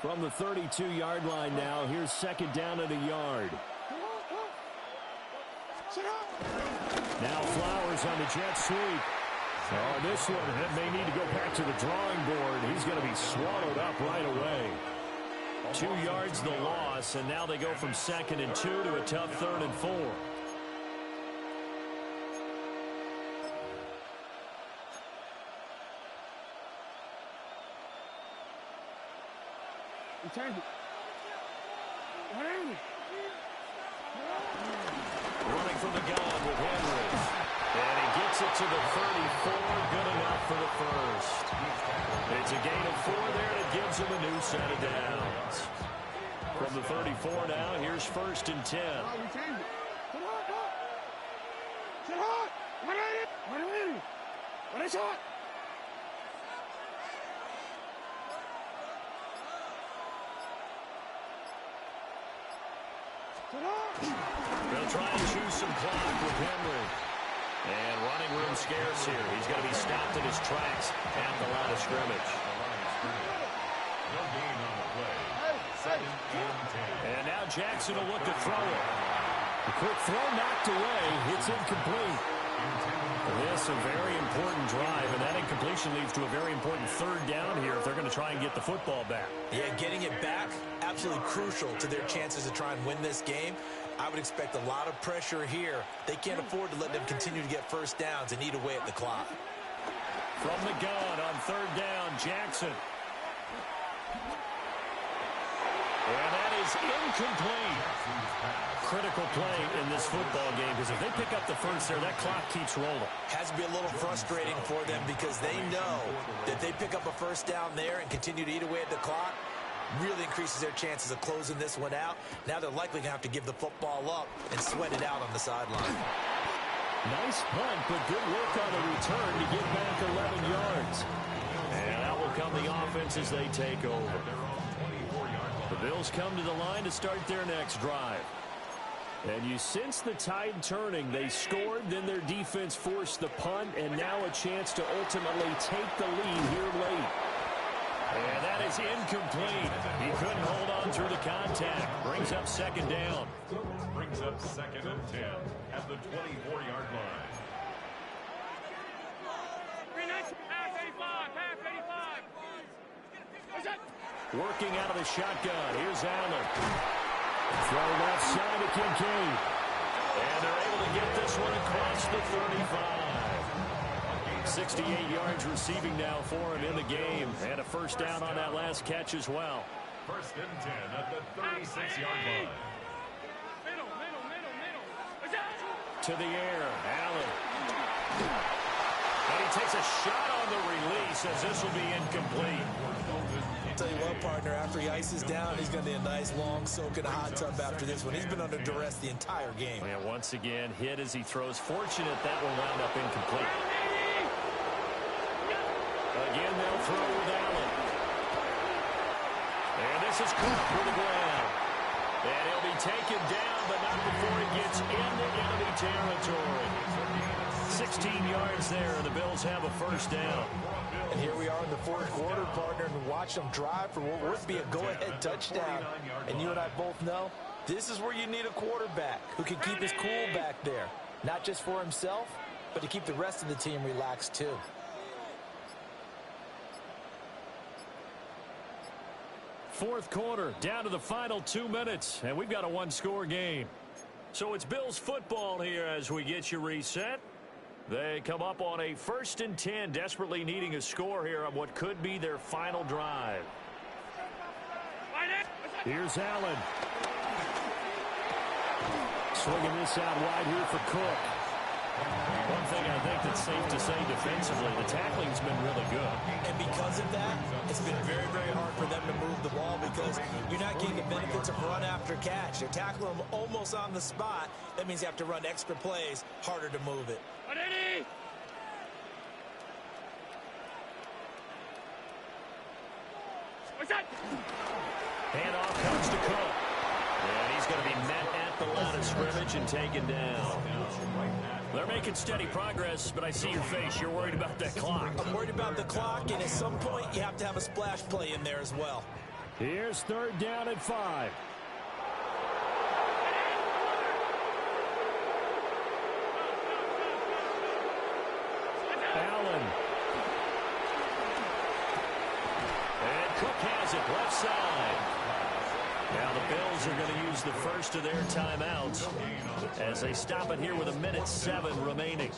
From the 32-yard line now, here's 2nd down and a yard. Now Flowers on the jet sweep. Oh, this one may need to go back to the drawing board. He's going to be swallowed up right away. 2 yards the loss, and now they go from 2nd and 2 to a tough 3rd and 4. Return it. Return it. Gets it to the 34. Good enough for the first. It's a gain of 4 there that gives him a new set of downs. From the 34 now, here's 1st and 10. They'll try and choose some clock with Henry. And running room scarce here. He's going to be stopped in his tracks at the line of scrimmage. No gain on the play. 2nd and 10. And now Jackson will look to throw it. The quick throw knocked away. It's incomplete. This a very important drive, and that incompletion leads to a very important 3rd down here if they're going to try and get the football back. Yeah, getting it back, absolutely crucial to their chances to try and win this game. I would expect a lot of pressure here. They can't afford to let them continue to get 1st downs and eat away at the clock. From the gun on 3rd down, Jackson. And that is incomplete. Critical play in this football game because if they pick up the first there, that clock keeps rolling. Has to be a little frustrating for them because they know that they pick up a 1st down there and continue to eat away at the clock, really increases their chances of closing this one out. Now they're likely going to have to give the football up and sweat it out on the sideline. Nice punt, but good work on the return to get back 11 yards. And out will come the offense as they take over. The Bills come to the line to start their next drive. And you sense the tide turning. They scored, then their defense forced the punt, and now a chance to ultimately take the lead here late. And that is incomplete. He couldn't hold on through the contact. Brings up 2nd down. Brings up 2nd and 10 at the 24-yard line. Working out of the shotgun. Here's Allen. Throw left side to Kincaid. And they're able to get this one across the 35. 68 yards receiving now for him in the game. And a 1st down on that last catch as well. 1st and 10 at the 36-yard line. To the air, Allen. And he takes a shot on the release as this will be incomplete. I'll tell you what, partner, after he ices down, he's going to need a nice long soak in a hot tub after this one. He's been under duress the entire game. And once again, hit as he throws. Fortunate that will wound up incomplete. Again, they'll throw with Allen. And this is Cook for the ground. And he'll be taken down, but not before he gets into enemy territory. 16 yards there, and the Bills have a 1st down. And here we are in the 4th quarter, partner, and watch them drive for what would be a go-ahead touchdown. And you and I both know this is where you need a quarterback who can keep his cool back there. Not just for himself, but to keep the rest of the team relaxed too. Fourth quarter, down to the final 2 minutes, and we've got a 1-score game. So it's Bills football here as we get you reset. They come up on a 1st and 10, desperately needing a score here on what could be their final drive. Here's Allen. Swinging this out wide here for Cook. One thing I think that's safe to say defensively, the tackling's been really good. And because of that, it's been very, very hard for them to move the ball because you're not getting the benefits of run after catch. They're tackling them almost on the spot. That means you have to run extra plays, harder to move it. Handoff comes to Cook. And he's going to be met at the line of scrimmage and taken down. They're making steady progress, but I see your face. You're worried about that clock. I'm worried about the clock, and at some point, you have to have a splash play in there as well. Here's 3rd down and 5. Allen. And Cook has it left side. Now the Bills are going to use the first of their timeouts as they stop it here with 1:07 remaining.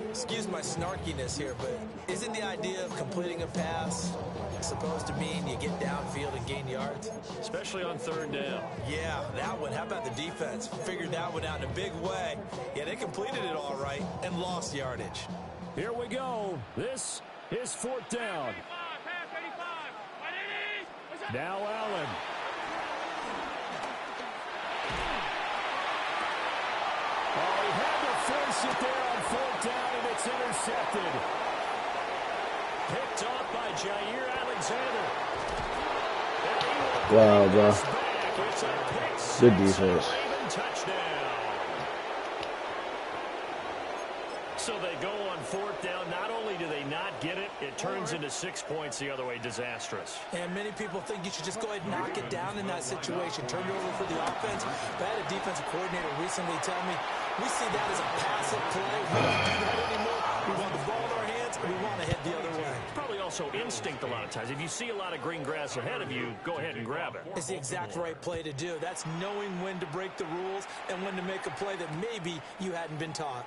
Excuse my snarkiness here, but isn't the idea of completing a pass supposed to mean you get downfield and gain yards? Especially on 3rd down. Yeah, that one. How about the defense? Figured that one out in a big way. Yeah, they completed it all right and lost yardage. Here we go. This is 4th down. Now Allen. Oh, he had to force it there on 4th down, and it's intercepted. Picked off by Jair Alexander. Wow, bro. Good defense. Touchdown. So they go on 4th down. Not only do they not get it, it turns into 6 points the other way. Disastrous. And many people think you should just go ahead and knock it down in that situation. Turn it over for the offense. But I had a defensive coordinator recently tell me, we see that as a passive play. We don't do that anymore. We want the ball in our hands, and we want to head the other way. Probably also instinct a lot of times. If you see a lot of green grass ahead of you, go ahead and grab it. It's the exact right play to do. That's knowing when to break the rules and when to make a play that maybe you hadn't been taught.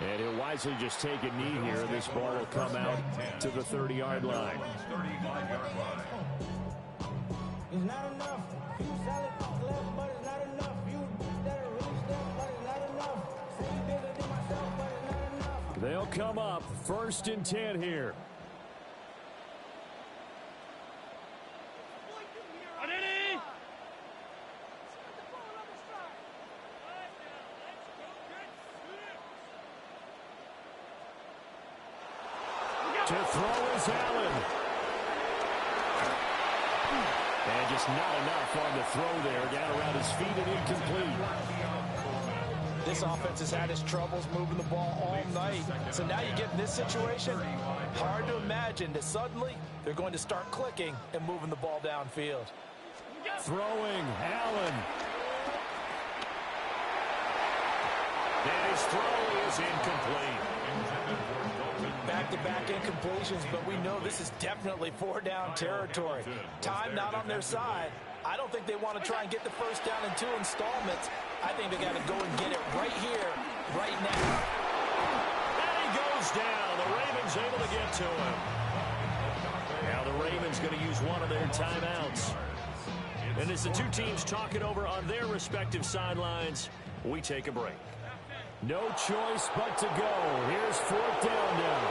And he'll wisely just take a knee here. This ball will come out to the 30-yard line. 35-yard line. It's not enough. You sell it left, but it's not enough. You that are really step, but it's not enough. Say you bigger than myself, but it's not enough. They'll come up 1st and 10 here. To throw is Allen. And just not enough on the throw there. Down around his feet and incomplete. This offense has had its troubles moving the ball all night. So now you get in this situation, hard to imagine that suddenly they're going to start clicking and moving the ball downfield. Throwing, Allen. And his throw is incomplete. Back-to-back incompletions, but we know this is definitely 4-down territory. Time not on their side. I don't think they want to try and get the first down in 2 installments. I think they got to go and get it right here, right now. And he goes down. The Ravens able to get to him. Now the Ravens going to use one of their timeouts. And as the two teams talk it over on their respective sidelines, we take a break. No choice but to go. Here's 4th down now.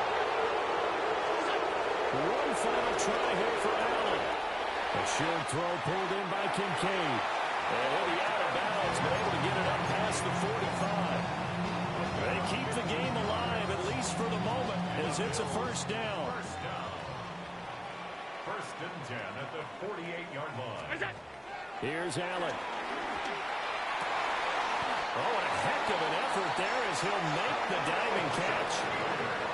One final try here for Allen. A short throw pulled in by Kincaid. And he'll be out of bounds, but able to get it up past the 45. They keep the game alive, at least for the moment, as it's a 1st down. 1st and 10 at the 48-yard line. Here's Allen. Oh, and a heck of an effort there as he'll make the diving catch.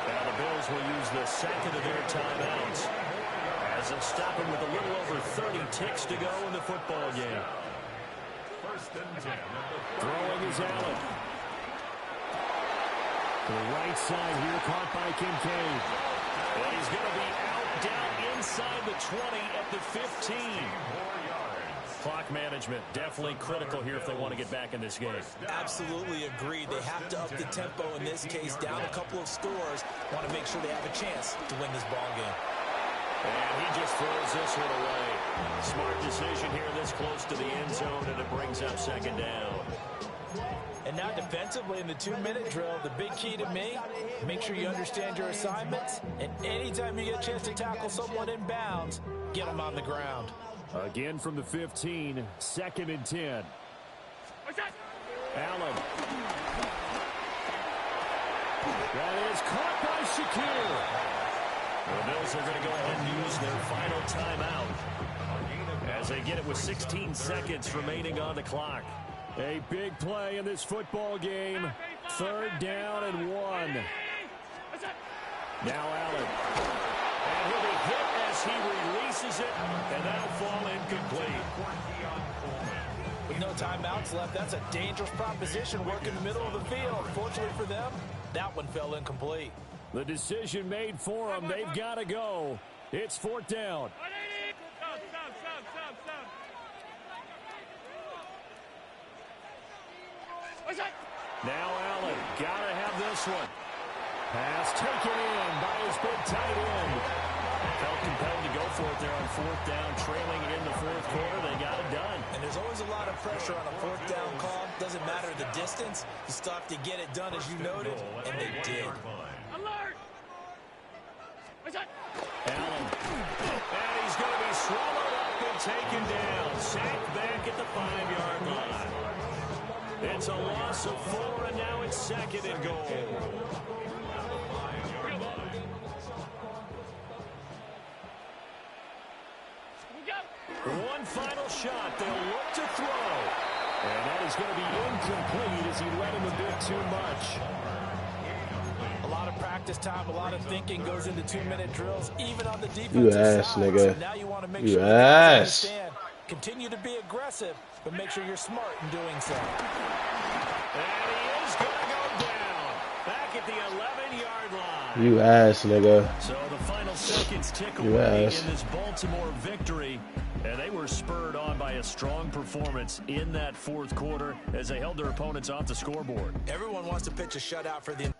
Now the Bills will use the second of their timeouts as they'll stop him with a little over 30 ticks to go in the football game. 1st and 10 at the Throwing is Allen. To the right side here, caught by Kincaid. And he's going to be out, down inside the 20 at the 15. Clock management, definitely critical here if they want to get back in this game. Absolutely agreed. They have to up the tempo in this case, down a couple of scores. Want to make sure they have a chance to win this ball game. And he just throws this one away. Smart decision here this close to the end zone, and it brings up 2nd down. And now defensively in the 2-minute drill, the big key to me, make sure you understand your assignments. And anytime you get a chance to tackle someone in bounds, get them on the ground. Again from the 15, 2nd and 10. Allen. That is caught by Shakir. The Bills are going to go ahead and use their final timeout as they get it with 16 seconds remaining on the clock. A big play in this football game. 3rd down and 1. Now Allen. And he'll be hit as he releases it, and that'll fall incomplete. With no timeouts left, that's a dangerous proposition working the middle of the field. Fortunately for them, that one fell incomplete. The decision made for them. They've got to go. It's 4th down. Now Allen, got to have this one. Pass taken in by his big tight end. Felt compelled to go for it there on 4th down, trailing it in the 4th quarter. They got it done. And there's always a lot of pressure on a 4th down call. Doesn't matter the distance. You still have to get it done, as you noted, and they did. Alert! Allen. And he's going to be swallowed up and taken down. Sacked back at the 5-yard line. It's a loss of 4, and now it's 2nd and goal. One final shot. They'll look to throw. And that is going to be incomplete as he let him a bit too much. A lot of practice time, a lot of thinking goes into 2-minute drills, even on the defensive You ass, side. nigga. So now you want to make You sure ass. you understand. Continue to be aggressive, but make sure you're smart in doing so. And he is going to go down. Back at the 11-yard line. You ass, nigga. So the final seconds tick You away ass. in this Baltimore victory. And they were spurred on by a strong performance in that 4th quarter as they held their opponents off the scoreboard. Everyone wants to pitch a shutout for the